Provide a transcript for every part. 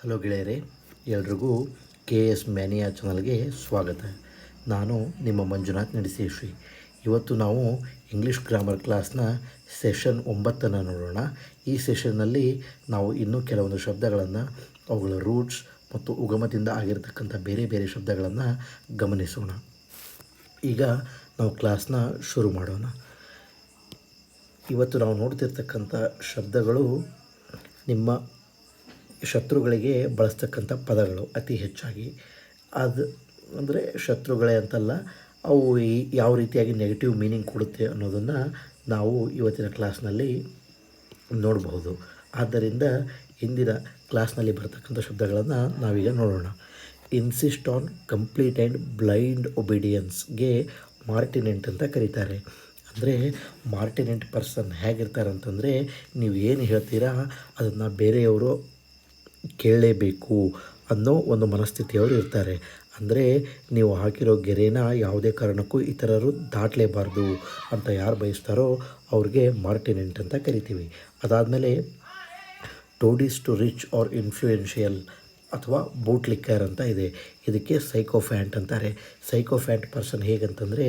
Hello ಗೆಳೆಯರೇ, ಎಲ್ರಿಗೂ K S mania ಚಾನಲ್ಗೆ ಸ್ವಾಗತ. ನಾನು ನಿಮ್ಮ ಮಂಜುನಾಥ್ ನಡೆಸಿಶ್ರೀ. ಇವತ್ತು ನಾವು ಇಂಗ್ಲೀಷ್ ಗ್ರಾಮರ್ ಕ್ಲಾಸ್ನ ಸೆಷನ್ 9 ನೋಡೋಣ. ಈ ಸೆಷನ್ನಲ್ಲಿ ನಾವು ಇನ್ನೂ ಕೆಲವೊಂದು ಶಬ್ದಗಳನ್ನು, ಅವುಗಳ ರೂಟ್ಸ್ ಮತ್ತು ಉಗಮದಿಂದ ಆಗಿರತಕ್ಕಂಥ ಬೇರೆ ಬೇರೆ ಶಬ್ದಗಳನ್ನು ಗಮನಿಸೋಣ. ಈಗ ನಾವು ಕ್ಲಾಸ್ನ ಶುರು ಮಾಡೋಣ. ಇವತ್ತು ನಾವು ನೋಡ್ತಿರ್ತಕ್ಕಂಥ ಶಬ್ದಗಳು ನಿಮ್ಮ ಶತ್ರುಗಳಿಗೆ ಬಳಸ್ತಕ್ಕಂಥ ಪದಗಳು ಅತಿ ಹೆಚ್ಚಾಗಿ. ಅದು ಅಂದರೆ ಶತ್ರುಗಳೇ ಅಂತಲ್ಲ, ಅವು ಯಾವ ರೀತಿಯಾಗಿ ನೆಗೆಟಿವ್ ಮೀನಿಂಗ್ ಕೊಡುತ್ತೆ ಅನ್ನೋದನ್ನು ನಾವು ಇವತ್ತಿನ ಕ್ಲಾಸ್ನಲ್ಲಿ ನೋಡಬಹುದು. ಆದ್ದರಿಂದ ಇಂದಿನ ಕ್ಲಾಸ್ನಲ್ಲಿ ಬರ್ತಕ್ಕಂಥ ಶಬ್ದಗಳನ್ನು ನಾವೀಗ ನೋಡೋಣ. Insist on complete and blind ಒಬಿಡಿಯನ್ಸ್ಗೆ ಮಾರ್ಟಿನೆಂಟ್ ಅಂತ ಕರೀತಾರೆ. ಅಂದರೆ ಮಾರ್ಟಿನೆಂಟ್ ಪರ್ಸನ್ ಹೇಗಿರ್ತಾರೆ ಅಂತಂದರೆ, ನೀವು ಏನು ಹೇಳ್ತೀರಾ ಅದನ್ನು ಬೇರೆಯವರು ಕೇಳಲೇಬೇಕು ಅನ್ನೋ ಒಂದು ಮನಸ್ಥಿತಿಯವರು ಇರ್ತಾರೆ. ಅಂದರೆ ನೀವು ಹಾಕಿರೋ ಗೆರೆನ ಯಾವುದೇ ಕಾರಣಕ್ಕೂ ಇತರರು ದಾಟಲೇಬಾರ್ದು ಅಂತ ಯಾರು ಬಯಸ್ತಾರೋ ಅವ್ರಿಗೆ ಮಾರ್ಟಿನೆಂಟ್ ಅಂತ ಕರಿತೀವಿ. ಅದಾದಮೇಲೆ ಟೋಡಿಸ್ ಟು ರಿಚ್ ಆರ್ ಇನ್ಫ್ಲೂಯೆನ್ಷಿಯಲ್ ಅಥವಾ ಬೂಟ್ಲಿಕ್ಕರ್ ಅಂತ ಇದೆ. ಇದಕ್ಕೆ ಸೈಕೋಫ್ಯಾಂಟ್ ಅಂತಾರೆ. ಸೈಕೋಫ್ಯಾಂಟ್ ಪರ್ಸನ್ ಹೇಗಂತಂದರೆ,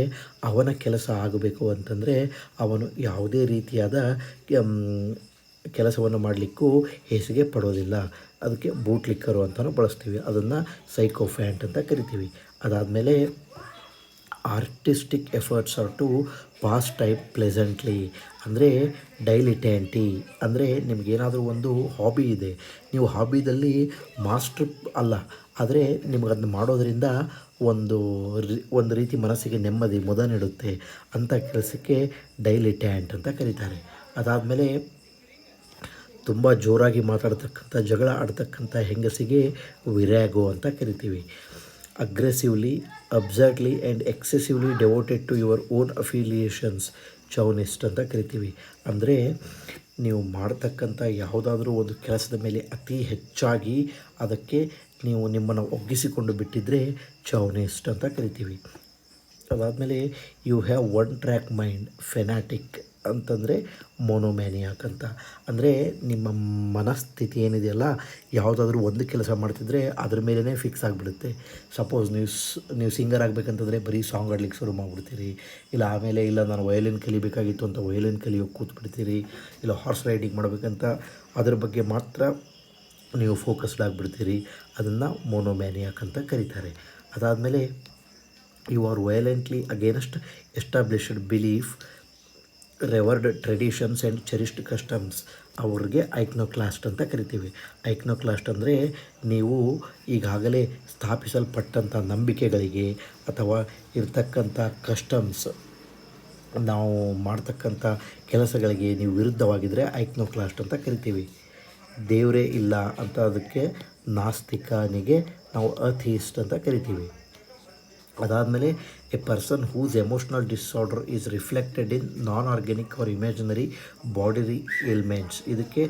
ಅವನ ಕೆಲಸ ಆಗಬೇಕು ಅಂತಂದರೆ ಅವನು ಯಾವುದೇ ರೀತಿಯಾದ ಕೆಲಸವನ್ನು ಮಾಡಲಿಕ್ಕೂ ಹೇಸಿಗೆ ಪಡೋದಿಲ್ಲ. ಅದಕ್ಕೆ ಬೂಟ್ಲಿಕ್ಕರು ಅಂತಲೂ ಬಳಸ್ತೀವಿ. ಅದನ್ನು ಸೈಕೋಫ್ಯಾಂಟ್ ಅಂತ ಕರಿತೀವಿ. ಅದಾದಮೇಲೆ artistic efforts are to pass time pleasantly, ಅಂದರೆ ಡೈಲಿಟೆಂಟಿ. ಅಂದರೆ ನಿಮಗೇನಾದರೂ ಒಂದು ಹಾಬಿ ಇದೆ, ನೀವು ಹಾಬಿದಲ್ಲಿ ಮಾಸ್ಟ್ರ್ ಅಲ್ಲ, ಆದರೆ ನಿಮಗೆ ಅದನ್ನ ಮಾಡೋದರಿಂದ ಒಂದು ರೀತಿ ಮನಸ್ಸಿಗೆ ನೆಮ್ಮದಿ ಮುದ ನೀಡುತ್ತೆ ಅಂಥ ಕೆಲಸಕ್ಕೆ ಡೈಲಿಟೆಂಟ್ ಅಂತ ಕರೀತಾರೆ. ಅದಾದಮೇಲೆ ತುಂಬ ಜೋರಾಗಿ ಮಾತಾಡ್ತಕ್ಕಂಥ, ಜಗಳ ಆಡ್ತಕ್ಕಂಥ ಹೆಂಗಸಿಗೆ ವಿರ್ಯಾಗೋ ಅಂತ ಕರಿತೀವಿ. Aggressively, absurdly and excessively devoted to your own affiliations chauvinist ಅಂತ ಕರಿತೀವಿ. ಅಂದರೆ ನೀವು ಮಾಡ್ತಕ್ಕಂಥ ಯಾವುದಾದ್ರೂ ಒಂದು ಕೆಲಸದ ಮೇಲೆ ಅತಿ ಹೆಚ್ಚಾಗಿ ಅದಕ್ಕೆ ನೀವು ನಿಮ್ಮನ್ನು ಒಗ್ಗಿಸಿಕೊಂಡು ಬಿಟ್ಟಿದ್ದರೆ ಚೌನಿಸ್ಟ್ ಅಂತ ಕರಿತೀವಿ. ಅದಾದಮೇಲೆ you have one track mind fanatic ಅಂತಂದರೆ ಮೊನೋಮ್ಯಾನಿಯಾಕ್ ಅಂತ. ಅಂದರೆ ನಿಮ್ಮ ಮನಸ್ಥಿತಿ ಏನಿದೆಯಲ್ಲ, ಯಾವುದಾದ್ರೂ ಒಂದು ಕೆಲಸ ಮಾಡ್ತಿದ್ರೆ ಅದ್ರ ಮೇಲೇ ಫಿಕ್ಸ್ ಆಗಿಬಿಡುತ್ತೆ. ಸಪೋಸ್ ನೀವು ಸಿಂಗರ್ ಆಗಬೇಕಂತಂದರೆ ಬರೀ ಸಾಂಗ್ ಆಡ್ಲಿಕ್ಕೆ ಶುರು ಮಾಡಿಬಿಡ್ತೀರಿ. ಇಲ್ಲ ಆಮೇಲೆ ಇಲ್ಲ ನಾನು ವಯೋಲಿನ್ ಕಲಿಬೇಕಾಗಿತ್ತು ಅಂತ ವಯೋಲಿನ್ ಕಲಿಯೋಕ್ಕೆ ಕೂತ್ಬಿಡ್ತೀರಿ. ಇಲ್ಲ ಹಾರ್ಸ್ ರೈಡಿಂಗ್ ಮಾಡಬೇಕಂತ ಅದ್ರ ಬಗ್ಗೆ ಮಾತ್ರ ನೀವು ಫೋಕಸ್ಡ್ ಆಗಿಬಿಡ್ತೀರಿ. ಅದನ್ನು ಮೊನೋಮ್ಯಾನಿಯಾಕ್ ಅಂತ ಕರೀತಾರೆ. ಅದಾದಮೇಲೆ you are violently against established belief, revered traditions and cherished customs, ಅವ್ರಿಗೆ ಐಕ್ನೋಕ್ಲಾಸ್ಟ್ ಅಂತ ಕರಿತೀವಿ. ಐಕ್ನೋಕ್ಲಾಸ್ಟ್ ಅಂದರೆ ನೀವು ಈಗಾಗಲೇ ಸ್ಥಾಪಿಸಲ್ಪಟ್ಟಂಥ ನಂಬಿಕೆಗಳಿಗೆ ಅಥವಾ ಇರ್ತಕ್ಕಂಥ ಕಸ್ಟಮ್ಸ್, ನಾವು ಮಾಡ್ತಕ್ಕಂಥ ಕೆಲಸಗಳಿಗೆ ನೀವು ವಿರುದ್ಧವಾಗಿದ್ದರೆ ಐಕ್ನೋಕ್ಲಾಸ್ಟ್ ಅಂತ ಕರಿತೀವಿ. ದೇವರೇ ಇಲ್ಲ ಅಂತ ಅದಕ್ಕೆ ನಾಸ್ತಿಕನಿಗೆ ನಾವು ಅಥೀಸ್ಟ್ ಅಂತ ಕರಿತೀವಿ. ಅದಾದಮೇಲೆ a person whose emotional disorder is reflected in non organic or imaginary body elements, ಇದಕ್ಕೆ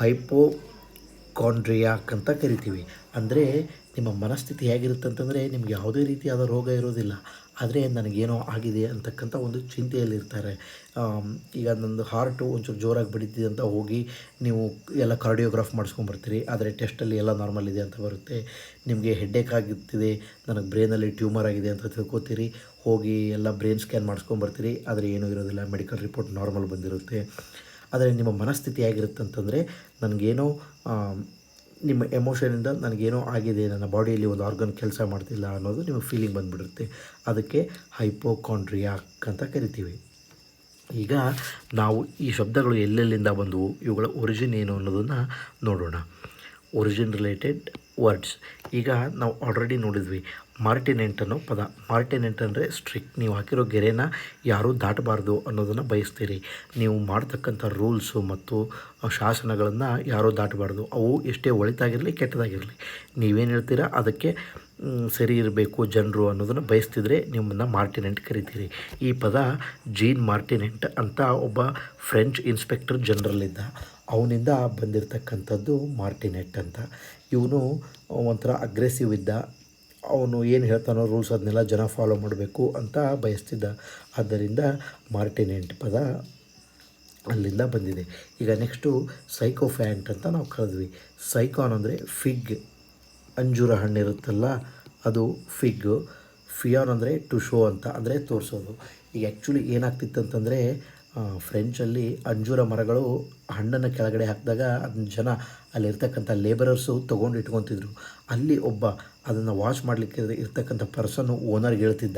ಹೈಪೋಕಾಂಡ್ರಿಯಾಕ್ ಅಂತ ಕರಿತೀವಿ. ಅಂದರೆ ನಿಮ್ಮ ಮನಸ್ಥಿತಿ ಹೇಗಿರುತ್ತೆ ಅಂತಂದರೆ, ನಿಮ್ಗೆ ಯಾವುದೇ ರೀತಿಯಾದ ರೋಗ ಇರೋದಿಲ್ಲ, ಆದರೆ ನನಗೇನೋ ಆಗಿದೆ ಅಂತಕ್ಕಂಥ ಒಂದು ಚಿಂತೆಯಲ್ಲಿರ್ತಾರೆ. ಈಗ ನಂದು ಹಾರ್ಟು ಒಂಚೂರು ಜೋರಾಗಿ ಬಡಿತಿದೆ ಅಂತ ಹೋಗಿ ನೀವು ಎಲ್ಲ ಕಾರ್ಡಿಯೋಗ್ರಾಫ್ ಮಾಡಿಸ್ಕೊಂಬರ್ತೀರಿ, ಆದರೆ ಟೆಸ್ಟಲ್ಲಿ ಎಲ್ಲ ನಾರ್ಮಲ್ ಇದೆ ಅಂತ ಬರುತ್ತೆ. ನಿಮಗೆ ಹೆಡ್ಡೇಕ್ ಆಗುತ್ತಿದೆ, ನನಗೆ ಬ್ರೈನಲ್ಲಿ ಟ್ಯೂಮರ್ ಆಗಿದೆ ಅಂತ ತಿಳ್ಕೊತೀರಿ, ಹೋಗಿ ಎಲ್ಲ ಬ್ರೈನ್ ಸ್ಕ್ಯಾನ್ ಮಾಡಿಸ್ಕೊಂಬರ್ತೀರಿ, ಆದರೆ ಏನೂ ಇರೋದಿಲ್ಲ, ಮೆಡಿಕಲ್ ರಿಪೋರ್ಟ್ ನಾರ್ಮಲ್ ಬಂದಿರುತ್ತೆ. ಆದರೆ ನಿಮ್ಮ ಮನಸ್ಥಿತಿ ಹೇಗಿರುತ್ತೆ ಅಂತಂದರೆ, ನನಗೇನೋ ನಿಮ್ಮ ಎಮೋಷನಿಂದ ನನಗೇನೋ ಆಗಿದೆ, ನನ್ನ ಬಾಡಿಯಲ್ಲಿ ಒಂದು ಆರ್ಗನ್ ಕೆಲಸ ಮಾಡ್ತಿಲ್ಲ ಅನ್ನೋದು ನಿಮಗೆ ಫೀಲಿಂಗ್ ಬಂದುಬಿಡುತ್ತೆ. ಅದಕ್ಕೆ ಹೈಪೋಕಾಂಡ್ರಿಯಾಕ್ ಅಂತ ಕರಿತೀವಿ. ಈಗ ನಾವು ಈ ಶಬ್ದಗಳು ಎಲ್ಲೆಲ್ಲಿಂದ ಬಂದವು, ಇವುಗಳ ಒರಿಜಿನ್ ಏನು ಅನ್ನೋದನ್ನು ನೋಡೋಣ. Origin related words. ಈಗ ನಾವು ಆಲ್ರೆಡಿ ನೋಡಿದ್ವಿ ಮಾರ್ಟಿನೆಂಟ್ ಅನ್ನೋ ಪದ. ಮಾರ್ಟಿನೆಂಟ್ ಅಂದರೆ ಸ್ಟ್ರಿಕ್ಟ್, ನೀವು ಹಾಕಿರೋ ಗೆರೆನ ಯಾರೂ ದಾಟಬಾರ್ದು ಅನ್ನೋದನ್ನು ಬಯಸ್ತೀರಿ. ನೀವು ಮಾಡ್ತಕ್ಕಂಥ ರೂಲ್ಸು ಮತ್ತು ಶಾಸನಗಳನ್ನು ಯಾರೂ ದಾಟಬಾರ್ದು. ಅವು ಎಷ್ಟೇ ಒಳಿತಾಗಿರಲಿ ಕೆಟ್ಟದಾಗಿರಲಿ, ನೀವೇನು ಹೇಳ್ತೀರಾ ಅದಕ್ಕೆ ಸರಿ ಇರಬೇಕು ಜನರು ಅನ್ನೋದನ್ನು ಬಯಸ್ತಿದ್ರೆ ನಿಮ್ಮನ್ನು ಮಾರ್ಟಿನೆಂಟ್ ಕರಿತೀರಿ. ಈ ಪದ ಜೀನ್ ಮಾರ್ಟಿನೆಂಟ್ ಅಂತ ಒಬ್ಬ ಫ್ರೆಂಚ್ ಇನ್ಸ್ಪೆಕ್ಟರ್ ಜನರಲ್ ಇದ್ದ, ಅವನಿಂದ ಬಂದಿರತಕ್ಕಂಥದ್ದು ಮಾರ್ಟಿನೆಟ್ ಅಂತ. ಇವನು ಒಂಥರ ಅಗ್ರೆಸಿವ್ ಇದ್ದ. ಅವನು ಏನು ಹೇಳ್ತಾನೋ ರೂಲ್ಸ್ ಅದನ್ನೆಲ್ಲ ಜನ ಫಾಲೋ ಮಾಡಬೇಕು ಅಂತ ಬಯಸ್ತಿದ್ದ. ಆದ್ದರಿಂದ ಮಾರ್ಟಿನೆಂಟ್ ಪದ ಅಲ್ಲಿಂದ ಬಂದಿದೆ. ಈಗ ನೆಕ್ಸ್ಟು ಸೈಕೋಫ್ಯಾಂಟ್ ಅಂತ ನಾವು ಕರೆದ್ವಿ. ಸೈಕಾನ್ ಅಂದರೆ ಫಿಗ್, ಅಂಜೂರ ಹಣ್ಣಿರುತ್ತಲ್ಲ ಅದು ಫಿಗ್ಗು. ಫಿಯಾನ್ ಅಂದರೆ ಟು ಶೋ ಅಂತ, ಅಂದರೆ ತೋರಿಸೋದು. ಈಗ ಆ್ಯಕ್ಚುಲಿ ಏನಾಗ್ತಿತ್ತು ಅಂತಂದರೆ ಫ್ರೆಂಚಲ್ಲಿ ಅಂಜೂರ ಮರಗಳು ಹಣ್ಣನ್ನು ಕೆಳಗಡೆ ಹಾಕಿದಾಗ ಅದನ್ನ ಜನ ಅಲ್ಲಿರ್ತಕ್ಕಂಥ ಲೇಬರರ್ಸು ತೊಗೊಂಡು ಇಟ್ಕೊತಿದ್ರು. ಅಲ್ಲಿ ಒಬ್ಬ ಅದನ್ನು ವಾಚ್ ಮಾಡಲಿಕ್ಕೆ ಇರ್ತಕ್ಕಂಥ ಪರ್ಸನ್ನು ಓನರ್ಗೆ ಹೇಳ್ತಿದ್ದ,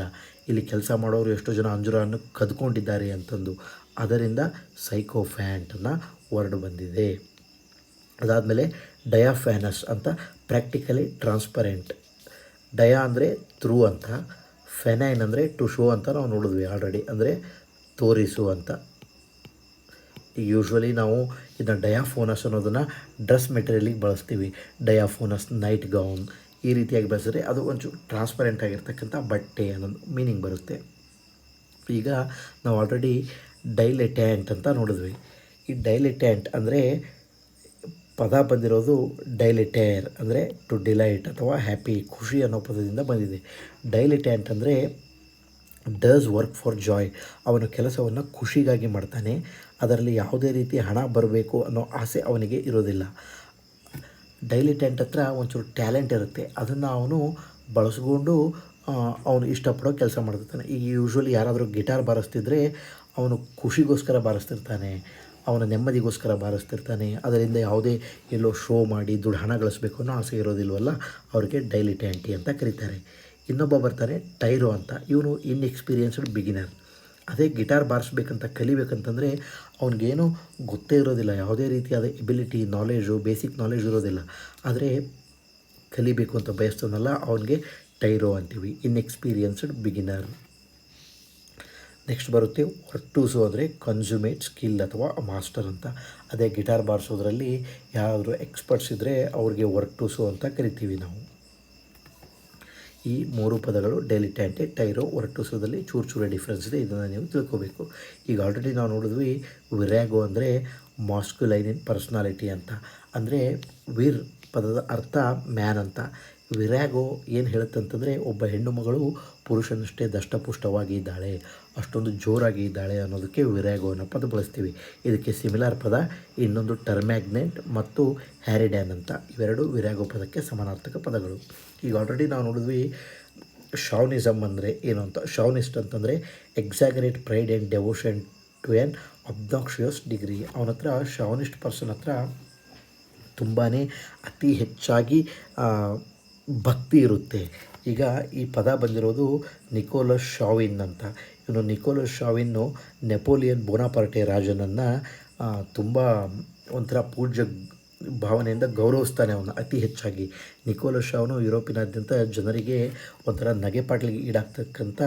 ಇಲ್ಲಿ ಕೆಲಸ ಮಾಡೋರು ಎಷ್ಟೋ ಜನ ಅಂಜೂರ ಹಣ್ಣು ಕದ್ಕೊಂಡಿದ್ದಾರೆ ಅಂತಂದು. ಅದರಿಂದ ಸೈಕೋಫ್ಯಾಂಟ್ ಅನ್ನೋ ವರ್ಡ್ ಬಂದಿದೆ. ಅದಾದಮೇಲೆ ಡಯಾಫ್ಯಾನಸ್ ಅಂತ, ಪ್ರಾಕ್ಟಿಕಲಿ ಟ್ರಾನ್ಸ್ಪರೆಂಟ್. ಡಯಾ ಅಂದರೆ ಥ್ರೂ ಅಂತ, ಫೆನೈನ್ ಅಂದರೆ ಟು ಶೋ ಅಂತ ನಾವು ನೋಡಿದ್ವಿ ಆಲ್ರೆಡಿ, ಅಂದರೆ ತೋರಿಸು ಅಂತ. ಈಗ ಯೂಶ್ವಲಿ ನಾವು ಇದನ್ನು ಡಯಾಫೋನಸ್ ಅನ್ನೋದನ್ನು ಡ್ರೆಸ್ ಮೆಟೀರಿಯಲಿಗೆ ಬಳಸ್ತೀವಿ. ಡಯಾಫೋನಸ್ ನೈಟ್ ಗೌನ್ ಈ ರೀತಿಯಾಗಿ ಬಳಸಿದ್ರೆ ಅದು ಒಂಚೂರು ಟ್ರಾನ್ಸ್ಪರೆಂಟ್ ಆಗಿರ್ತಕ್ಕಂಥ ಬಟ್ಟೆ ಅನ್ನೋದು ಮೀನಿಂಗ್ ಬರುತ್ತೆ. ಈಗ ನಾವು ಆಲ್ರೆಡಿ ಡೈಲೆಟ್ಯಾಂಟ್ ಅಂತ ನೋಡಿದ್ವಿ. ಈ ಡೈಲೆಟ್ಯಾಂಟ್ ಅಂದರೆ ಪದ ಬಂದಿರೋದು ಡೈಲೆಟೇರ್, ಅಂದರೆ ಟು ಡಿಲೈಟ್ ಅಥವಾ ಹ್ಯಾಪಿ, ಖುಷಿ ಅನ್ನೋ ಪದದಿಂದ ಬಂದಿದೆ. ಡೈಲೆಟ್ಯಾಂಟ್ ಅಂದರೆ ಡಸ್ ವರ್ಕ್ ಫಾರ್ ಜಾಯ್, ಅವನು ಕೆಲಸವನ್ನು ಖುಷಿಗಾಗಿ ಮಾಡ್ತಾನೆ. ಅದರಲ್ಲಿ ಯಾವುದೇ ರೀತಿ ಹಣ ಬರಬೇಕು ಅನ್ನೋ ಆಸೆ ಅವನಿಗೆ ಇರೋದಿಲ್ಲ. ಡೈಲೆಟ್ಯಾಂಟ್ ಹತ್ರ ಒಂಚೂರು ಟ್ಯಾಲೆಂಟ್ ಇರುತ್ತೆ, ಅದನ್ನು ಅವನು ಬಳಸ್ಕೊಂಡು ಅವನು ಇಷ್ಟಪಡೋ ಕೆಲಸ ಮಾಡ್ತಿರ್ತಾನೆ. ಈಗ ಯೂಶ್ವಲಿ ಯಾರಾದರೂ ಗಿಟಾರ್ ಬಾರಿಸ್ತಿದ್ರೆ ಅವನು ಖುಷಿಗೋಸ್ಕರ ಬಾರಿಸ್ತಿರ್ತಾನೆ, ಅವನ ನೆಮ್ಮದಿಗೋಸ್ಕರ ಬಾರಿಸ್ತಿರ್ತಾನೆ. ಅದರಿಂದ ಯಾವುದೇ ಎಲ್ಲೋ ಶೋ ಮಾಡಿ ದುಡ್ಡು ಹಣ ಗಳಿಸ್ಬೇಕು ಅನ್ನೋ ಆಸೆ ಇರೋದಿಲ್ವಲ್ಲ, ಅವ್ರಿಗೆ ಡೈಲೆಟ್ಯಾಂಟಿ ಅಂತ ಕರೀತಾರೆ. ಇನ್ನೊಬ್ಬ ಬರ್ತಾನೆ ಟೈರೋ ಅಂತ, ಇವನು ಇನ್ಎಕ್ಸ್ಪೀರಿಯನ್ಸ್ಡ್ ಬಿಗಿನರ್. ಅದೇ ಗಿಟಾರ್ ಬಾರಿಸ್ಬೇಕಂತ ಕಲಿಬೇಕಂತಂದರೆ ಅವ್ನಿಗೇನು ಗೊತ್ತೇ ಇರೋದಿಲ್ಲ, ಯಾವುದೇ ರೀತಿಯಾದ ಎಬಿಲಿಟಿ, ನಾಲೆಜು, ಬೇಸಿಕ್ ನಾಲೆಜ್ ಇರೋದಿಲ್ಲ. ಆದರೆ ಕಲಿಬೇಕು ಅಂತ ಬಯಸ್ತಾನಲ್ಲ ಅವನಿಗೆ ಟೈರೋ ಅಂತೀವಿ, ಇನ್ಎಕ್ಸ್ಪೀರಿಯನ್ಸ್ಡ್ ಬಿಗಿನರ್. ನೆಕ್ಸ್ಟ್ ಬರುತ್ತೆ ವರ್ಟೂಸು, ಅಂದರೆ ಕನ್ಸ್ಯೂಮೇಟ್ ಸ್ಕಿಲ್ ಅಥವಾ ಮಾಸ್ಟರ್ ಅಂತ. ಅದೇ ಗಿಟಾರ್ ಬಾರಿಸೋದ್ರಲ್ಲಿ ಯಾರಾದರೂ ಎಕ್ಸ್ಪರ್ಟ್ಸ್ ಇದ್ದರೆ ಅವ್ರಿಗೆ ವರ್ಟೂಸು ಅಂತ ಕರಿತೀವಿ ನಾವು. ಈ ಮೂರು ಪದಗಳು ಡೈಲೆಟ್ಯಾಂಟೆ, ಟೈರೋ, ವರ್ಟೂಸೋದಲ್ಲಿ ಚೂರು ಡಿಫ್ರೆನ್ಸ್ ಇದೆ, ಇದನ್ನು ನೀವು ತಿಳ್ಕೋಬೇಕು. ಈಗ ಆಲ್ರೆಡಿ ನಾವು ನೋಡಿದ್ವಿ ವಿರ್ಯಾಗೋ ಅಂದರೆ ಮಾಸ್ಕ್ಯುಲೈನ್ ಇನ್ ಪರ್ಸ್ನಾಲಿಟಿ ಅಂತ, ಅಂದರೆ ವಿರ್ ಪದದ ಅರ್ಥ ಮ್ಯಾನ್ ಅಂತ. ವಿರ್ಯಾಗೋ ಏನು ಹೇಳುತ್ತಂತಂದರೆ ಒಬ್ಬ ಹೆಣ್ಣು ಮಗಳು ಪುರುಷನಷ್ಟೇ ದಷ್ಟಪುಷ್ಟವಾಗಿ ಇದ್ದಾಳೆ, ಅಷ್ಟೊಂದು ಜೋರಾಗಿ ಇದ್ದಾಳೆ ಅನ್ನೋದಕ್ಕೆ ವಿರ್ಯಾಗೋ ಅನ್ನೋ ಪದ ಬಳಸ್ತೀವಿ. ಇದಕ್ಕೆ ಸಿಮಿಲರ್ ಪದ ಇನ್ನೊಂದು ಟರ್ಮ್ಯಾಗ್ನೆಟ್ ಮತ್ತು ಹ್ಯಾರಿಡ್ಯಾನ್ ಅಂತ, ಇವೆರಡು ವಿರ್ಯಾಗೋ ಪದಕ್ಕೆ ಸಮಾನಾರ್ಥಕ ಪದಗಳು. ಈಗ ಆಲ್ರೆಡಿ ನಾವು ನೋಡಿದ್ವಿ ಶೌನಿಸಮ್ ಅಂದರೆ ಏನು ಅಂತ. ಶೌನಿಸ್ಟ್ ಅಂತಂದರೆ exaggerate pride and devotion to an obnoxious degree. ಅವನ ಹತ್ರ ಶೌನಿಸ್ಟ್ ಪರ್ಸನ್ ಹತ್ರ ತುಂಬಾ ಅತಿ ಹೆಚ್ಚಾಗಿ ಭಕ್ತಿ ಇರುತ್ತೆ. ಈಗ ಈ ಪದ ಬಂದಿರೋದು ನಿಕೋಲಸ್ ಶಾವಿನ್ ಅಂತ. ಇವನು ನಿಕೋಲಸ್ ಶಾವಿನ್ನು ನೆಪೋಲಿಯನ್ ಬೋನಾಪಾರ್ಟೆ ರಾಜನನ್ನು ತುಂಬ ಒಂಥರ ಪೂಜ್ಯ ಭಾವನೆಯಿಂದ ಗೌರವಿಸ್ತಾನೆ ಅವನು ಅತಿ ಹೆಚ್ಚಾಗಿ. ನಿಕೋಲಸ್ ಶಾವನು ಯುರೋಪಿನಾದ್ಯಂತ ಜನರಿಗೆ ಒಂಥರ ನಗೆಪಾಟ್ಲಿಗೆ ಈಡಾಗ್ತಕ್ಕಂಥ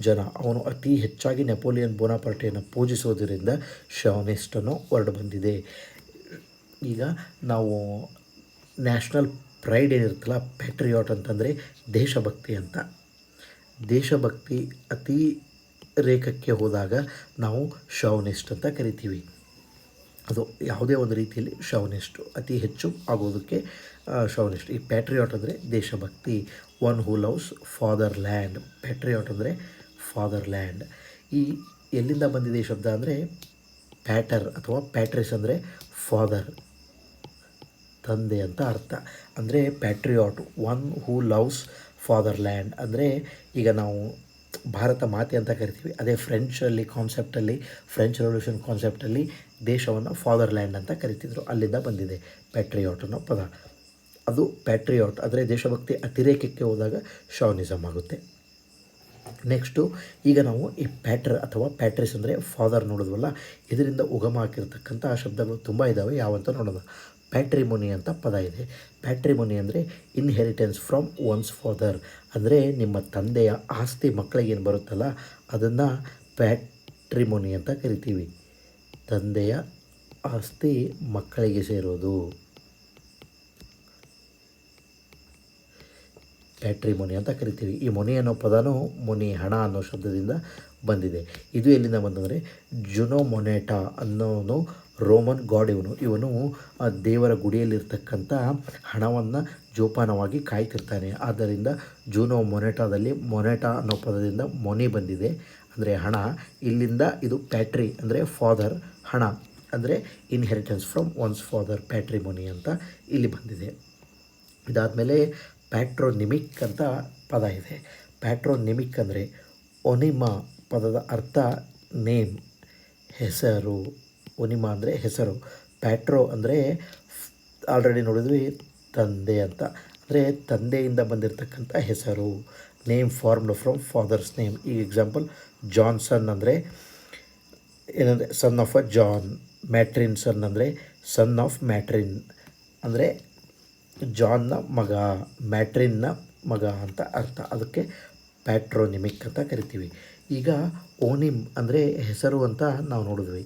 ಜನ. ಅವನು ಅತಿ ಹೆಚ್ಚಾಗಿ ನೆಪೋಲಿಯನ್ ಬೋನಾಪಾರ್ಟೆಯನ್ನು ಪೂಜಿಸೋದರಿಂದ ಶಾವನಿಸ್ಟ್ ಅನ್ನೋ ವರ್ಡ್ ಬಂದಿದೆ. ಈಗ ನಾವು ನ್ಯಾಷನಲ್ ಪ್ರೈಡ್ ಏನಿರುತ್ತಲ್ಲ, ಪ್ಯಾಟ್ರಿಯಾಟ್ ಅಂತಂದರೆ ದೇಶಭಕ್ತಿ ಅಂತ. ದೇಶಭಕ್ತಿ ಅತಿ ರೇಖಕ್ಕೆ ಹೋದಾಗ ನಾವು ಶೌನಿಸ್ಟ್ ಅಂತ ಕರಿತೀವಿ. ಅದು ಯಾವುದೇ ಒಂದು ರೀತಿಯಲ್ಲಿ ಶೌನಿಸ್ಟು ಅತಿ ಹೆಚ್ಚು ಆಗೋದಕ್ಕೆ ಶೌನಿಸ್ಟ್. ಈ ಪ್ಯಾಟ್ರಿಯಾಟ್ ಅಂದರೆ ದೇಶಭಕ್ತಿ, one who loves fatherland. Patriot ಅಂದರೆ ಫಾದರ್ ಲ್ಯಾಂಡ್. ಈ ಎಲ್ಲಿಂದ ಬಂದಿದೆ ಈ ಶಬ್ದ ಅಂದರೆ ಪ್ಯಾಟರ್ ಅಥವಾ ಪ್ಯಾಟ್ರಿಸ್ ಅಂದರೆ ಫಾದರ್, ತಂದೆ ಅಂತ ಅರ್ಥ. ಅಂದರೆ patriot, one who loves fatherland. ಅಂದರೆ ಈಗ ನಾವು ಭಾರತ ಮಾತೆ ಅಂತ ಕರಿತೀವಿ, ಅದೇ ಫ್ರೆಂಚಲ್ಲಿ ಕಾನ್ಸೆಪ್ಟಲ್ಲಿ, ಫ್ರೆಂಚ್ ರೆವಲ್ಯೂಷನ್ ಕಾನ್ಸೆಪ್ಟಲ್ಲಿ ದೇಶವನ್ನು ಫಾದರ್ ಲ್ಯಾಂಡ್ ಅಂತ ಕರಿತಿದ್ರು, ಅಲ್ಲಿಂದ ಬಂದಿದೆ ಪ್ಯಾಟ್ರಿಯಾಟ್ ಅನ್ನೋ ಪದ. ಅದು ಪ್ಯಾಟ್ರಿಯಾಟ್ ಅಂದರೆ ದೇಶಭಕ್ತಿ ಅತಿರೇಕಕ್ಕೆ ಹೋದಾಗ ಶೌನಿಸಮ್ ಆಗುತ್ತೆ. ನೆಕ್ಸ್ಟು ಈಗ ನಾವು ಈ ಪ್ಯಾಟ್ರ್ ಅಥವಾ ಪ್ಯಾಟ್ರಿಸ್ ಅಂದರೆ ಫಾದರ್ ನೋಡಿದ್ವಲ್ಲ, ಇದರಿಂದ ಉಗಮ ಹಾಕಿರ್ತಕ್ಕಂಥ ಶಬ್ದಗಳು ತುಂಬ ಇದ್ದಾವೆ. ಯಾವಂತ ನೋಡೋಣ. ಪ್ಯಾಟ್ರಿಮೊನಿ ಅಂತ ಪದ ಇದೆ. ಪ್ಯಾಟ್ರಿಮೊನಿ ಅಂದರೆ ಇನ್ಹೆರಿಟೆನ್ಸ್ ಫ್ರಮ್ ಒನ್ಸ್ ಫಾದರ್, ಅಂದರೆ ನಿಮ್ಮ ತಂದೆಯ ಆಸ್ತಿ ಮಕ್ಕಳಿಗೆ ಏನು ಬರುತ್ತಲ್ಲ ಅದನ್ನು ಪ್ಯಾಟ್ರಿಮೊನಿ ಅಂತ ಕರಿತೀವಿ. ತಂದೆಯ ಆಸ್ತಿ ಮಕ್ಕಳಿಗೆ ಸೇರೋದು ಪ್ಯಾಟ್ರಿಮೊನಿ ಅಂತ ಕರಿತೀವಿ. ಈ ಮೊನಿ ಅನ್ನೋ ಪದನೂ ಮೊನಿ, ಹಣ ಅನ್ನೋ ಶಬ್ದದಿಂದ ಬಂದಿದೆ. ಇದು ಎಲ್ಲಿಂದ ಬಂದಂದರೆ ಜುನೋ ಮೊನೆಟಾ ಅನ್ನೋನು ರೋಮನ್ ಗಾಡ್. ಇವನು ದೇವರ ಗುಡಿಯಲ್ಲಿರ್ತಕ್ಕಂಥ ಹಣವನ್ನು ಜೋಪಾನವಾಗಿ ಕಾಯ್ತಿರ್ತಾನೆ. ಆದ್ದರಿಂದ ಜೂನೋ ಮೊನೆಟಾದಲ್ಲಿ ಮೊನೆಟಾ ಅನ್ನೋ ಪದದಿಂದ ಮೊನಿ ಬಂದಿದೆ, ಅಂದರೆ ಹಣ. ಇಲ್ಲಿಂದ ಇದು ಪ್ಯಾಟ್ರಿ ಅಂದರೆ ಫಾದರ್, ಹಣ ಅಂದರೆ ಇನ್ಹೆರಿಟೆನ್ಸ್ ಫ್ರಮ್ ಒನ್ಸ್ ಫಾದರ್, ಪ್ಯಾಟ್ರಿಮೋನಿ ಅಂತ ಇಲ್ಲಿ ಬಂದಿದೆ. ಇದಾದಮೇಲೆ ಪ್ಯಾಟ್ರೋನಿಮಿಕ್ ಅಂತ ಪದ ಇದೆ. ಪ್ಯಾಟ್ರೋನಿಮಿಕ್ ಅಂದರೆ ಒನಿಮಾ ಪದದ ಅರ್ಥ ನೇಮ್, ಹೆಸರು. ಒನಿಮಾ ಅಂದರೆ ಹೆಸರು. ಪ್ಯಾಟ್ರೋ ಅಂದರೆ ಆಲ್ರೆಡಿ ನೋಡಿದ್ವಿ ತಂದೆ ಅಂತ, ಅಂದರೆ ತಂದೆಯಿಂದ ಬಂದಿರತಕ್ಕಂಥ ಹೆಸರು. Name formed from father's name. ಈಗ ಎಕ್ಸಾಂಪಲ್ ಜಾನ್ಸನ್ ಅಂದರೆ ಏನಂದರೆ ಸನ್ ಆಫ್ ಅ ಜಾನ್. ಮ್ಯಾಟ್ರಿನ್ ಸನ್ ಅಂದರೆ ಸನ್ ಆಫ್ ಮ್ಯಾಟ್ರಿನ್, ಅಂದರೆ ಜಾನ್ನ ಮಗ, ಮ್ಯಾಟ್ರಿನ್ನ ಮಗ ಅಂತ ಅರ್ಥ. ಅದಕ್ಕೆ ಪ್ಯಾಟ್ರೋನಿಮಿಕ್ ಅಂತ ಕರಿತೀವಿ. ಈಗ ಓನಿಮ್ ಅಂದರೆ ಹೆಸರು ಅಂತ ನಾವು ನೋಡಿದ್ವಿ.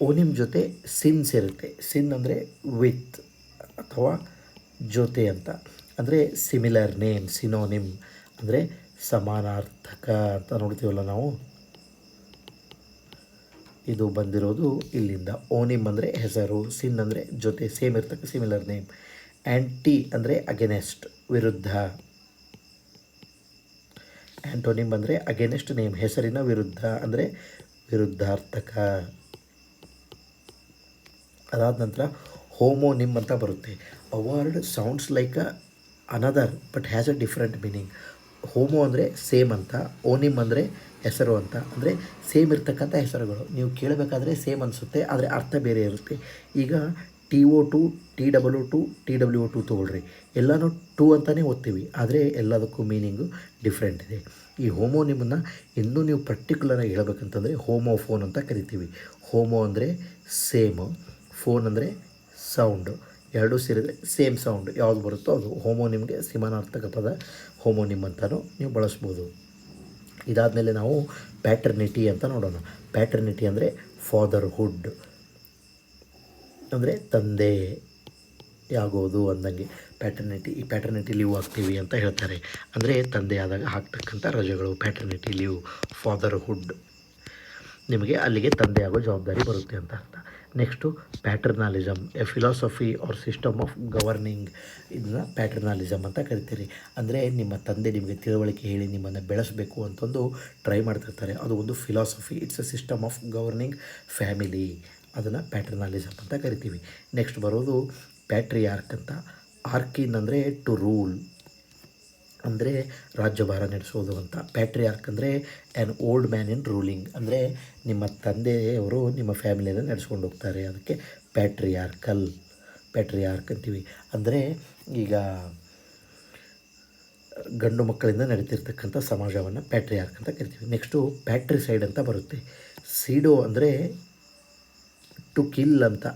ಓನಿಮ್ ಜೊತೆ ಸಿನ್ ಸೇರುತ್ತೆ. ಸಿನ್ ಅಂದರೆ ವಿತ್ ಅಥವಾ ಜೊತೆ ಅಂತ, ಅಂದರೆ ಸಿಮಿಲರ್ ನೇಮ್, ಸಿನೋನಿಮ್ ಅಂದರೆ ಸಮಾನಾರ್ಥಕ ಅಂತ ನೋಡ್ತೀವಲ್ಲ ನಾವು, ಇದು ಬಂದಿರೋದು ಇಲ್ಲಿಂದ. ಓನಿಮ್ ಅಂದರೆ ಹೆಸರು, ಸಿನ್ ಅಂದರೆ ಜೊತೆ, ಸೇಮ್ ಇರ್ತಕ್ಕ ಸಿಮಿಲರ್ ನೇಮ್. ಆ್ಯಂಟಿ ಅಂದರೆ ಅಗೇನೆಸ್ಟ್, ವಿರುದ್ಧ. ಆ್ಯಂಟೋನಿಮ್ ಅಂದರೆ ಅಗೇನೆಸ್ಟ್ ನೇಮ್, ಹೆಸರಿನ ವಿರುದ್ಧ, ಅಂದರೆ ವಿರುದ್ಧಾರ್ಥಕ. ಅದಾದ ನಂತರ ಹೋಮೋನಿಮ್ ಅಂತ ಬರುತ್ತೆ. A word sounds like another but has a different meaning. Homo ಅಂದರೆ ಸೇಮ್ ಅಂತ, ಓನಿಮ್ ಅಂದರೆ ಹೆಸರು ಅಂತ, ಅಂದರೆ ಸೇಮ್ ಇರ್ತಕ್ಕಂಥ ಹೆಸರುಗಳು. ನೀವು ಕೇಳಬೇಕಾದ್ರೆ ಸೇಮ್ ಅನಿಸುತ್ತೆ, ಆದರೆ ಅರ್ಥ ಬೇರೆ ಇರುತ್ತೆ. ಈಗ TO2, TW2, TWO2 ತೊಗೊಳ್ರಿ, ಎಲ್ಲನೂ ಟು ಅಂತಲೇ ಓದ್ತೀವಿ, ಆದರೆ ಎಲ್ಲದಕ್ಕೂ ಮೀನಿಂಗು ಡಿಫ್ರೆಂಟ್ ಇದೆ. ಈ ಹೋಮೋನಿಮನ್ನು ಇನ್ನೂ ನೀವು ಪರ್ಟಿಕ್ಯುಲರಾಗಿ ಹೇಳಬೇಕಂತಂದರೆ ಹೋಮೋಫೋನ್ ಅಂತ ಕರಿತೀವಿ. ಹೋಮೋ ಅಂದರೆ ಸೇಮು, ಫೋನ್ ಅಂದರೆ ಸೌಂಡು, ಎರಡೂ ಸೇರಿದರೆ ಸೇಮ್ ಸೌಂಡ್ ಯಾವುದು ಬರುತ್ತೋ ಅದು ಹೋಮೋನಿಮ್ಗೆ ಸಮಾನಾರ್ಥಕ ಪದ ಹೋಮೋನಿಮ್ ಅಂತಲೂ ನೀವು ಬಳಸ್ಬೋದು. ಇದಾದಮೇಲೆ ನಾವು ಪ್ಯಾಟರ್ನಿಟಿ ಅಂತ ನೋಡೋಣ. ಪ್ಯಾಟರ್ನಿಟಿ ಅಂದರೆ ಫಾದರ್ಹುಡ್, ಅಂದರೆ ತಂದೆ ಆಗೋದು ಅಂದಂಗೆ ಪ್ಯಾಟರ್ನಿಟಿ. ಈ ಪ್ಯಾಟರ್ನಿಟಿ ಲೀವ್ ಆಗ್ತೀವಿ ಅಂತ ಹೇಳ್ತಾರೆ, ಅಂದರೆ ತಂದೆ ಆದಾಗ ಹಾಕ್ತಕ್ಕಂಥ ರಜೆಗಳು ಪ್ಯಾಟರ್ನಿಟಿ ಲೀವ್. ಫಾದರ್ಹುಡ್ ನಿಮಗೆ ಅಲ್ಲಿಗೆ ತಂದೆ ಆಗೋ ಜವಾಬ್ದಾರಿ ಬರುತ್ತೆ ಅಂತ ಅರ್ಥ. Next paternalism, a philosophy or system of governing. ಇದನ್ನು ಪ್ಯಾಟರ್ನಾಲಿಸಮ್ ಅಂತ ಕರಿತೀರಿ. ಅಂದರೆ ನಿಮ್ಮ ತಂದೆ ನಿಮಗೆ ತಿಳುವಳಿಕೆ ಹೇಳಿ ನಿಮ್ಮನ್ನು ಬೆಳೆಸಬೇಕು ಅಂತಂದು ಟ್ರೈ ಮಾಡ್ತಿರ್ತಾರೆ, ಅದು ಒಂದು philosophy. It's A system of governing family, ಅದನ್ನು ಪ್ಯಾಟರ್ನಾಲಿಸಮ್ ಅಂತ ಕರಿತೀವಿ. ನೆಕ್ಸ್ಟ್ ಬರೋದು ಪ್ಯಾಟ್ರಿಯಾರ್ಕ್ ಅಂತ. ಆರ್ಕಿನ್ ಅಂದರೆ ಟು ರೂಲ್, ಅಂದರೆ ರಾಜ್ಯಭಾರ ನಡೆಸೋದು ಅಂತ. ಪ್ಯಾಟ್ರಿಯಾರ್ಕ್ ಅಂದರೆ an old man in ruling, ಅಂದರೆ ನಿಮ್ಮ ತಂದೆಯವರು ನಿಮ್ಮ ಫ್ಯಾಮಿಲಿಯನ್ನು ನಡೆಸ್ಕೊಂಡು ಹೋಗ್ತಾರೆ, ಅದಕ್ಕೆ ಪ್ಯಾಟ್ರಿಯಾರ್ಕ್ ಅಂತೀವಿ. ಅಂದರೆ ಈಗ ಗಂಡು ಮಕ್ಕಳಿಂದ ನಡೀತಿರ್ತಕ್ಕಂಥ ಸಮಾಜವನ್ನು ಪ್ಯಾಟ್ರಿಯಾರ್ಕ್ ಅಂತ ಕರಿತೀವಿ. ನೆಕ್ಸ್ಟು ಪ್ಯಾಟ್ರಿಸೈಡ್ ಅಂತ ಬರುತ್ತೆ. ಸೀಡೋ ಅಂದರೆ ಟು ಕಿಲ್ ಅಂತ,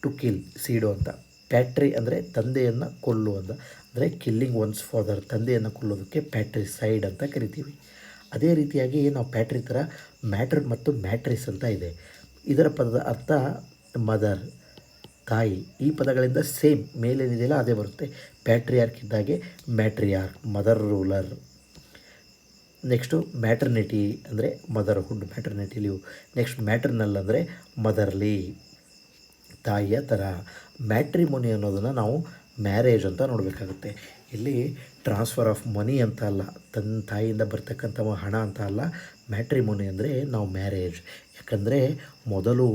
ಟು ಕಿಲ್ ಸೀಡೋ ಅಂತ. ಪ್ಯಾಟ್ರಿ ಅಂದರೆ ತಂದೆಯನ್ನು ಕೊಲ್ಲುವಂಥ, ಅಂದರೆ ಕಿಲ್ಲಿಂಗ್ ಒನ್ಸ್ ಫಾದರ್, ತಂದೆಯನ್ನು ಕೊಲ್ಲೋದಕ್ಕೆ ಪ್ಯಾಟ್ರಿಸೈಡ್ ಅಂತ ಕರಿತೀವಿ. ಅದೇ ರೀತಿಯಾಗಿ ನಾವು ಪ್ಯಾಟ್ರಿ ಥರ ಮ್ಯಾಟ್ರ್ ಮತ್ತು ಮ್ಯಾಟ್ರಿಸ್ ಅಂತ ಇದೆ. ಇದರ ಪದದ ಅರ್ಥ ಮದರ್, ತಾಯಿ. ಈ ಪದಗಳಿಂದ ಸೇಮ್ ಮೇಲೇನಿದೆಯಲ್ಲ ಅದೇ ಬರುತ್ತೆ. ಪ್ಯಾಟ್ರಿಯಾರ್ಕ್ ಇದ್ದಾಗೆ ಮ್ಯಾಟ್ರಿಯಾರ್ಕ್, ಮದರ್ ರೂಲರ್. ನೆಕ್ಸ್ಟು ಮ್ಯಾಟರ್ನಿಟಿ ಅಂದರೆ motherhood, maternity leave. Next maternal ಅಂದರೆ ಮದರ್ಲಿ, ತಾಯಿಯ ಥರ. ಮ್ಯಾಟ್ರಿಮೋನಿ ಅನ್ನೋದನ್ನು ನಾವು ಮ್ಯಾರೇಜ್ ಅಂತ ನೋಡಬೇಕಾಗುತ್ತೆ. ಇಲ್ಲಿ ಟ್ರಾನ್ಸ್ಫರ್ ಆಫ್ ಮನಿ ಅಂತ ಅಲ್ಲ, ತನ್ನ ತಾಯಿಯಿಂದ ಬರ್ತಕ್ಕಂಥ ಹಣ ಅಂತ ಅಲ್ಲ. ಮ್ಯಾಟ್ರಿಮೋನಿ ಅಂದರೆ ನಾವು ಮ್ಯಾರೇಜ್. ಯಾಕಂದರೆ ಮೊದಲು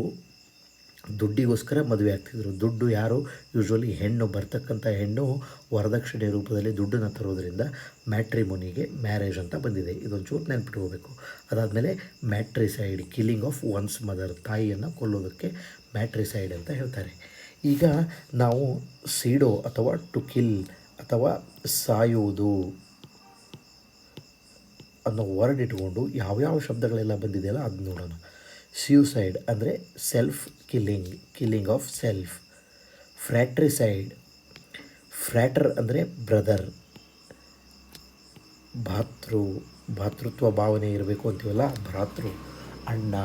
ದುಡ್ಡಿಗೋಸ್ಕರ ಮದುವೆ ಆಗ್ತಿದ್ರು. ದುಡ್ಡು ಯಾರು ಯೂಶ್ವಲಿ ಹೆಣ್ಣು, ಬರ್ತಕ್ಕಂಥ ಹೆಣ್ಣು ವರದಕ್ಷಿಣೆ ರೂಪದಲ್ಲಿ ದುಡ್ಡನ್ನು ತರೋದರಿಂದ ಮ್ಯಾಟ್ರಿಮೋನಿಗೆ ಮ್ಯಾರೇಜ್ ಅಂತ ಬಂದಿದೆ. ಇದೊಂಚೂರು ನೆನ್ಪಿಟ್ಕೋಬೇಕು. ಅದಾದಮೇಲೆ ಮ್ಯಾಟ್ರಿಸೈಡ್, ಕಿಲ್ಲಿಂಗ್ ಆಫ್ ಒನ್ಸ್ ಮದರ್, ತಾಯಿಯನ್ನು ಕೊಲ್ಲೋದಕ್ಕೆ ಮ್ಯಾಟ್ರಿಸೈಡ್ ಅಂತ ಹೇಳ್ತಾರೆ. ಈಗ ನಾವು ಸೀಡೋ ಅಥವಾ ಟು ಕಿಲ್ ಅಥವಾ ಸಾಯುವುದು ಅನ್ನೋ ವರ್ಡ್ ಇಟ್ಕೊಂಡು ಯಾವ್ಯಾವ ಶಬ್ದಗಳೆಲ್ಲ ಬಂದಿದೆಯಲ್ಲ ಅದು ನೋಡೋಣ. ಸ್ಯೂಸೈಡ್ ಅಂದರೆ self killing, killing of self. Fratricide, frater ಅಂದರೆ ಬ್ರದರ್, ಭಾತೃತ್ವ ಭಾವನೆ ಇರಬೇಕು ಅಂತೀವಲ್ಲ, ಭ್ರಾತೃ, ಅಣ್ಣ.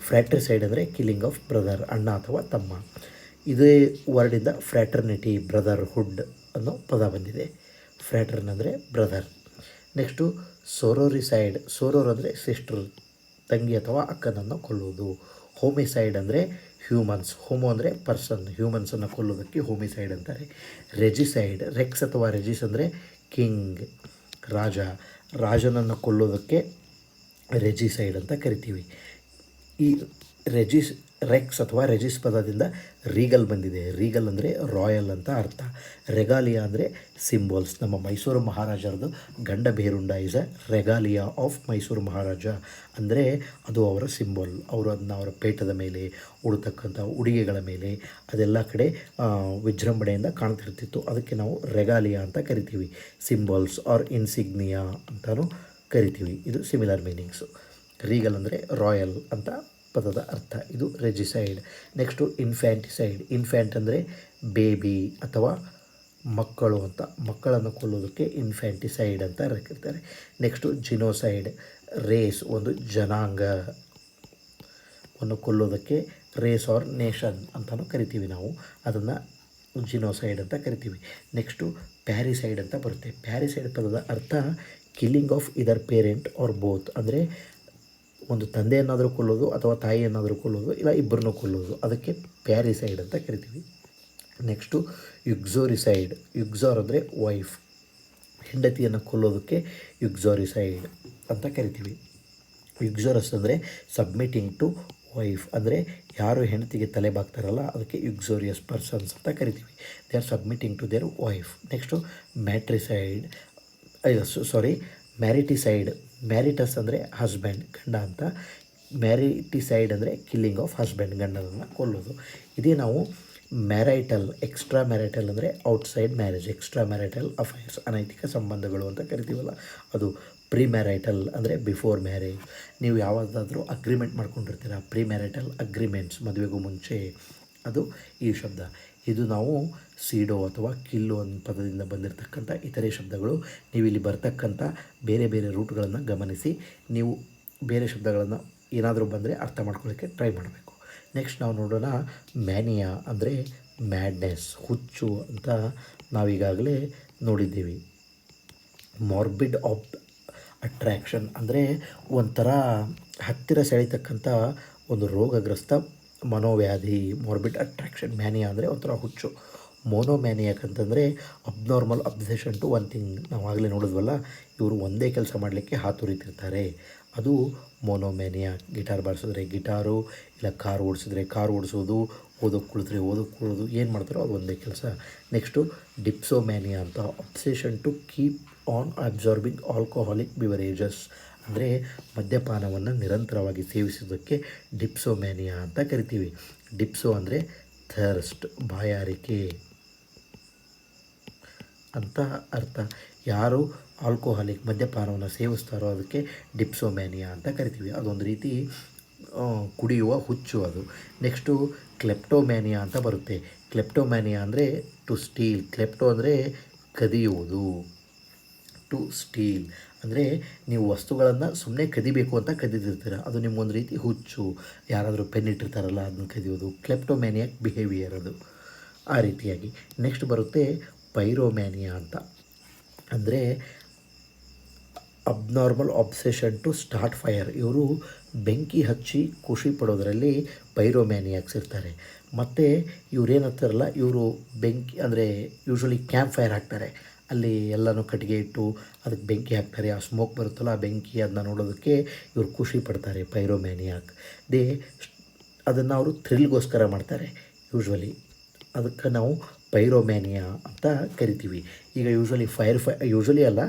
ಫ್ರ್ಯಾಟ್ರಿಸೈಡ್ ಅಂದರೆ ಕಿಲ್ಲಿಂಗ್ ಆಫ್ ಬ್ರದರ್, ಅಣ್ಣ ಅಥವಾ ತಮ್ಮ. ಇದೇ ವರ್ಡಿಂದ ಫ್ರ್ಯಾಟರ್ನಿಟಿ, ಬ್ರದರ್ಹುಡ್ ಅನ್ನೋ ಪದ ಬಂದಿದೆ. ಫ್ರ್ಯಾಟರ್ನ್ ಅಂದರೆ ಬ್ರದರ್. ನೆಕ್ಸ್ಟು ಸೋರೋರಿಸೈಡ್, ಸೋರೋರ್ ಅಂದರೆ ಸಿಸ್ಟರ್, ತಂಗಿ ಅಥವಾ ಅಕ್ಕನನ್ನು ಕೊಲ್ಲುವುದು. ಹೋಮಿಸೈಡ್ ಅಂದರೆ ಹ್ಯೂಮನ್ಸ್, ಹೋಮೋ ಅಂದರೆ ಪರ್ಸನ್, ಹ್ಯೂಮನ್ಸನ್ನು ಕೊಲ್ಲೋದಕ್ಕೆ ಹೋಮಿಸೈಡ್ ಅಂತಾರೆ. ರೆಜಿಸೈಡ್, ರೆಕ್ಸ್ ಅಥವಾ ರೆಜಿಸ್ ಅಂದರೆ ಕಿಂಗ್, ರಾಜ, ರಾಜನನ್ನು ಕೊಲ್ಲೋದಕ್ಕೆ ರೆಜಿಸೈಡ್ ಅಂತ ಕರಿತೀವಿ. ಈ ರೆಜಿಸ್ ರೆಕ್ಸ್ ಅಥವಾ ರೆಜಿಸ್ ಪದದಿಂದ ರೀಗಲ್ ಬಂದಿದೆ. ರೀಗಲ್ ಅಂದರೆ ರಾಯಲ್ ಅಂತ ಅರ್ಥ. ರೆಗಾಲಿಯಾ ಅಂದರೆ ಸಿಂಬಲ್ಸ್. ನಮ್ಮ ಮೈಸೂರು ಮಹಾರಾಜರದು ಗಂಡ ಬೇರುಂಡ ಇಸ್ ಅ ರೆಗಾಲಿಯಾ ಆಫ್ ಮೈಸೂರು ಮಹಾರಾಜ. ಅಂದರೆ ಅದು ಅವರ ಸಿಂಬಲ್. ಅವರು ಅದನ್ನ ಅವರ ಪೇಟದ ಮೇಲೆ ಉಡ್ತಕ್ಕಂಥ ಉಡುಗೆಗಳ ಮೇಲೆ ಅದೆಲ್ಲ ಕಡೆ ವಿಜೃಂಭಣೆಯಿಂದ ಕಾಣ್ತಿರ್ತಿತ್ತು. ಅದಕ್ಕೆ ನಾವು ರೆಗಾಲಿಯಾ ಅಂತ ಕರಿತೀವಿ. ಸಿಂಬಲ್ಸ್ ಆರ್ ಇನ್ಸಿಗ್ನಿಯಾ ಅಂತಲೂ ಕರಿತೀವಿ. ಇದು ಸಿಮಿಲರ್ ಮೀನಿಂಗ್ಸು. ರೀಗಲ್ ಅಂದರೆ ರಾಯಲ್ ಅಂತ ಪದದ ಅರ್ಥ. ಇದು ರೆಜಿಸೈಡ್. Next infanticide. ಇನ್ಫ್ಯಾಂಟ್ ಅಂದರೆ ಬೇಬಿ ಅಥವಾ ಮಕ್ಕಳು ಅಂತ. ಮಕ್ಕಳನ್ನು ಕೊಲ್ಲೋದಕ್ಕೆ ಇನ್ಫ್ಯಾಂಟಿಸೈಡ್ ಅಂತ ಕರೀತಾರೆ. Next genocide. ರೇಸ್, ಒಂದು ಜನಾಂಗವನ್ನು ಕೊಲ್ಲೋದಕ್ಕೆ ರೇಸ್ ಆರ್ ನೇಷನ್ ಅಂತಲೂ ಕರಿತೀವಿ ನಾವು. ಅದನ್ನು ಜಿನೋಸೈಡ್ ಅಂತ ಕರಿತೀವಿ. ನೆಕ್ಸ್ಟು ಪ್ಯಾರಿಸೈಡ್ ಅಂತ ಬರುತ್ತೆ. ಪ್ಯಾರಿಸೈಡ್ ಪದದ ಅರ್ಥ ಕಿಲ್ಲಿಂಗ್ ಆಫ್ ಇದರ್ ಪೇರೆಂಟ್ ಆರ್ ಬೋತ್. ಅಂದರೆ ಒಂದು ತಂದೆಯನ್ನಾದರೂ ಕೊಲ್ಲೋದು ಅಥವಾ ತಾಯಿಯನ್ನಾದರೂ ಕೊಲ್ಲೋದು, ಇಲ್ಲ ಇಬ್ಬರನ್ನೂ ಕೊಲ್ಲೋದು. ಅದಕ್ಕೆ ಪ್ಯಾರಿಸೈಡ್ ಅಂತ ಕರಿತೀವಿ. ನೆಕ್ಸ್ಟು ಯುಕ್ಸೋರಿಸೈಡ್. ಯುಕ್ಸಾರ್ ಅಂದರೆ ವೈಫ್. ಹೆಂಡತಿಯನ್ನು ಕೊಲ್ಲೋದಕ್ಕೆ ಯುಕ್ಸೋರಿಸೈಡ್ ಅಂತ ಕರಿತೀವಿ. ಯುಕ್ಸೋರಸ್ ಅಂದರೆ ಸಬ್ಮಿಟಿಂಗ್ ಟು ವೈಫ್. ಅಂದರೆ ಯಾರು ಹೆಂಡತಿಗೆ ತಲೆ ಬಾಗ್ತಾರಲ್ಲ ಅದಕ್ಕೆ ಯುಕ್ಸೋರಿಯಸ್ ಪರ್ಸನ್ಸ್ ಅಂತ ಕರಿತೀವಿ. They are submitting to their wife. Next matricide mariticide. Maritus ಅಂದರೆ ಹಸ್ಬೆಂಡ್, ಗಂಡ ಅಂತ. ಮ್ಯಾರಿಟಿಸೈಡ್ ಅಂದರೆ ಕಿಲ್ಲಿಂಗ್ ಆಫ್ ಹಸ್ಬೆಂಡ್, ಗಂಡನನ್ನು ಕೊಲ್ಲೋದು. ಇದೇ ನಾವು ಮ್ಯಾರೈಟಲ್, ಎಕ್ಸ್ಟ್ರಾ ಮ್ಯಾರೈಟಲ್ ಅಂದರೆ ಔಟ್ಸೈಡ್ ಮ್ಯಾರೇಜ್, ಎಕ್ಸ್ಟ್ರಾ ಮ್ಯಾರೈಟಲ್ ಅಫೈರ್ಸ್, ಅನೈತಿಕ ಸಂಬಂಧಗಳು ಅಂತ ಕರಿತೀವಲ್ಲ ಅದು. ಪ್ರೀ ಮ್ಯಾರೈಟಲ್ ಅಂದರೆ ಬಿಫೋರ್ ಮ್ಯಾರೇಜ್. ನೀವು ಯಾವುದಾದ್ರೂ ಅಗ್ರಿಮೆಂಟ್ ಮಾಡ್ಕೊಂಡಿರ್ತೀರ, ಪ್ರೀ ಮ್ಯಾರೈಟಲ್ ಅಗ್ರಿಮೆಂಟ್ಸ್, ಮದುವೆಗೂ ಮುಂಚೆ, ಅದು ಈ ಶಬ್ದ. ಇದು ನಾವು ಸೀಡೋ ಅಥವಾ ಕಿಲ್ಲು ಅನ್ನೋ ಪದದಿಂದ ಬಂದಿರತಕ್ಕಂಥ ಇತರೆ ಶಬ್ದಗಳು. ನೀವು ಇಲ್ಲಿ ಬರ್ತಕ್ಕಂಥ ಬೇರೆ ಬೇರೆ ರೂಟ್ಗಳನ್ನು ಗಮನಿಸಿ ನೀವು ಬೇರೆ ಶಬ್ದಗಳನ್ನು ಏನಾದರೂ ಬಂದರೆ ಅರ್ಥ ಮಾಡ್ಕೊಳ್ಳೋಕ್ಕೆ ಟ್ರೈ ಮಾಡಬೇಕು. ನೆಕ್ಸ್ಟ್ ನಾವು ನೋಡೋಣ ಮ್ಯಾನಿಯಾ ಅಂದರೆ ಮ್ಯಾಡ್ನೆಸ್, ಹುಚ್ಚು ಅಂತ ನಾವೀಗಾಗಲೇ ನೋಡಿದ್ದೀವಿ. ಮಾರ್ಬಿಡ್ ಅಟ್ರ್ಯಾಕ್ಷನ್ ಅಂದರೆ ಒಂಥರ ಹತ್ತಿರ ಸೆಳೀತಕ್ಕಂಥ ಒಂದು ರೋಗಗ್ರಸ್ತ ಮನೋವ್ಯಾಧಿ. Morbid attraction. ಮ್ಯಾನಿಯಾ ಅಂದರೆ ಒಂಥರ ಹುಚ್ಚು. ಮೋನೋಮ್ಯಾನಿಯಾಕ್ ಅಂತಂದರೆ abnormal obsession to one thing. ನಾವು ಆಗಲೇ ನೋಡಿದ್ವಲ್ಲ, ಇವರು ಒಂದೇ ಕೆಲಸ ಮಾಡಲಿಕ್ಕೆ ಹಾತುರಿತಿರ್ತಾರೆ, ಅದು ಮೋನೋಮ್ಯಾನಿಯಾಕ್. ಗಿಟಾರ್ ಬಾರಿಸಿದ್ರೆ ಗಿಟಾರು, ಇಲ್ಲ ಕಾರ್ ಓಡಿಸಿದ್ರೆ ಕಾರ್ ಓಡಿಸೋದು, ಓದೋಕ್ಕೆ ಕುಳಿತರೆ ಓದೋಕ್ಕೆ ಕುಳೋದು, ಏನು ಮಾಡ್ತಾರೋ ಅದು ಒಂದೇ ಕೆಲಸ. ನೆಕ್ಸ್ಟು ಡಿಪ್ಸೋಮ್ಯಾನಿಯಾ ಅಂತ. Obsession to keep on absorbing alcoholic beverages. ಅಂದರೆ ಮದ್ಯಪಾನವನ್ನು ನಿರಂತರವಾಗಿ ಸೇವಿಸೋದಕ್ಕೆ ಡಿಪ್ಸೋಮ್ಯಾನಿಯಾ ಅಂತ ಕರಿತೀವಿ. ಡಿಪ್ಸೋ ಅಂದರೆ ಥರ್ಸ್ಟ್, ಬಾಯಾರಿಕೆ ಅಂತ ಅರ್ಥ. ಯಾರು ಆಲ್ಕೋಹಾಲಿಕ್, ಮದ್ಯಪಾನವನ್ನು ಸೇವಿಸ್ತಾರೋ ಅದಕ್ಕೆ ಡಿಪ್ಸೋಮ್ಯಾನಿಯಾ ಅಂತ ಕರಿತೀವಿ. ಅದೊಂದು ರೀತಿ ಕುಡಿಯುವ ಹುಚ್ಚು ಅದು. ನೆಕ್ಸ್ಟು ಕ್ಲೆಪ್ಟೋಮ್ಯಾನಿಯಾ ಅಂತ ಬರುತ್ತೆ. ಕ್ಲೆಪ್ಟೋಮ್ಯಾನಿಯಾ ಅಂದರೆ ಟು ಸ್ಟೀಲ್. ಕ್ಲೆಪ್ಟೋ ಅಂದರೆ ಕದಿಯುವುದು, ಟು ಸ್ಟೀಲ್ ಅಂದರೆ ನೀವು ವಸ್ತುಗಳನ್ನು ಸುಮ್ಮನೆ ಕದಿಬೇಕು ಅಂತ ಕದಿದಿರ್ತೀರ, ಅದು ನಿಮಗೊಂದು ರೀತಿ ಹುಚ್ಚು. ಯಾರಾದರೂ ಪೆನ್ ಇಟ್ಟಿರ್ತಾರಲ್ಲ ಅದನ್ನು ಕದಿಯೋದು, ಕ್ಲೆಪ್ಟೋಮ್ಯಾನಿಯಾಕ್ ಬಿಹೇವಿಯರ್ ಅದು, ಆ ರೀತಿಯಾಗಿ. ನೆಕ್ಸ್ಟ್ ಬರುತ್ತೆ ಪೈರೋಮ್ಯಾನಿಯಾ ಅಂತ. ಅಂದರೆ abnormal obsession to start fire. ಇವರು ಬೆಂಕಿ ಹಚ್ಚಿ ಖುಷಿ ಪಡೋದರಲ್ಲಿ ಪೈರೋಮ್ಯಾನಿಯಾಕ್ಸ್ ಇರ್ತಾರೆ. ಮತ್ತು ಇವರೇನಂತಾರಲ್ಲ, ಇವರು ಬೆಂಕಿ ಅಂದರೆ ಯೂಶ್ವಲಿ ಕ್ಯಾಂಪ್ ಫೈರ್ ಹಾಕ್ತಾರೆ. ಅಲ್ಲಿ ಎಲ್ಲನೂ ಕಟ್ಟಿಗೆ ಇಟ್ಟು ಅದಕ್ಕೆ ಬೆಂಕಿ ಹಾಕ್ತಾರೆ. ಆ ಸ್ಮೋಕ್ ಬರುತ್ತಲ್ಲ, ಆ ಬೆಂಕಿ ಅದನ್ನ ನೋಡೋದಕ್ಕೆ ಇವರು ಖುಷಿ ಪಡ್ತಾರೆ, ಪೈರೋಮ್ಯಾನಿಯಾಕ್. ಅದನ್ನು ಅವರು ಥ್ರಿಲ್ಗೋಸ್ಕರ ಮಾಡ್ತಾರೆ ಯೂಶ್ವಲಿ. ಅದಕ್ಕೆ ನಾವು ಪೈರೋಮ್ಯಾನಿಯಾ ಅಂತ ಕರಿತೀವಿ. ಈಗ ಯೂಶ್ವಲಿ ಅಲ್ಲ,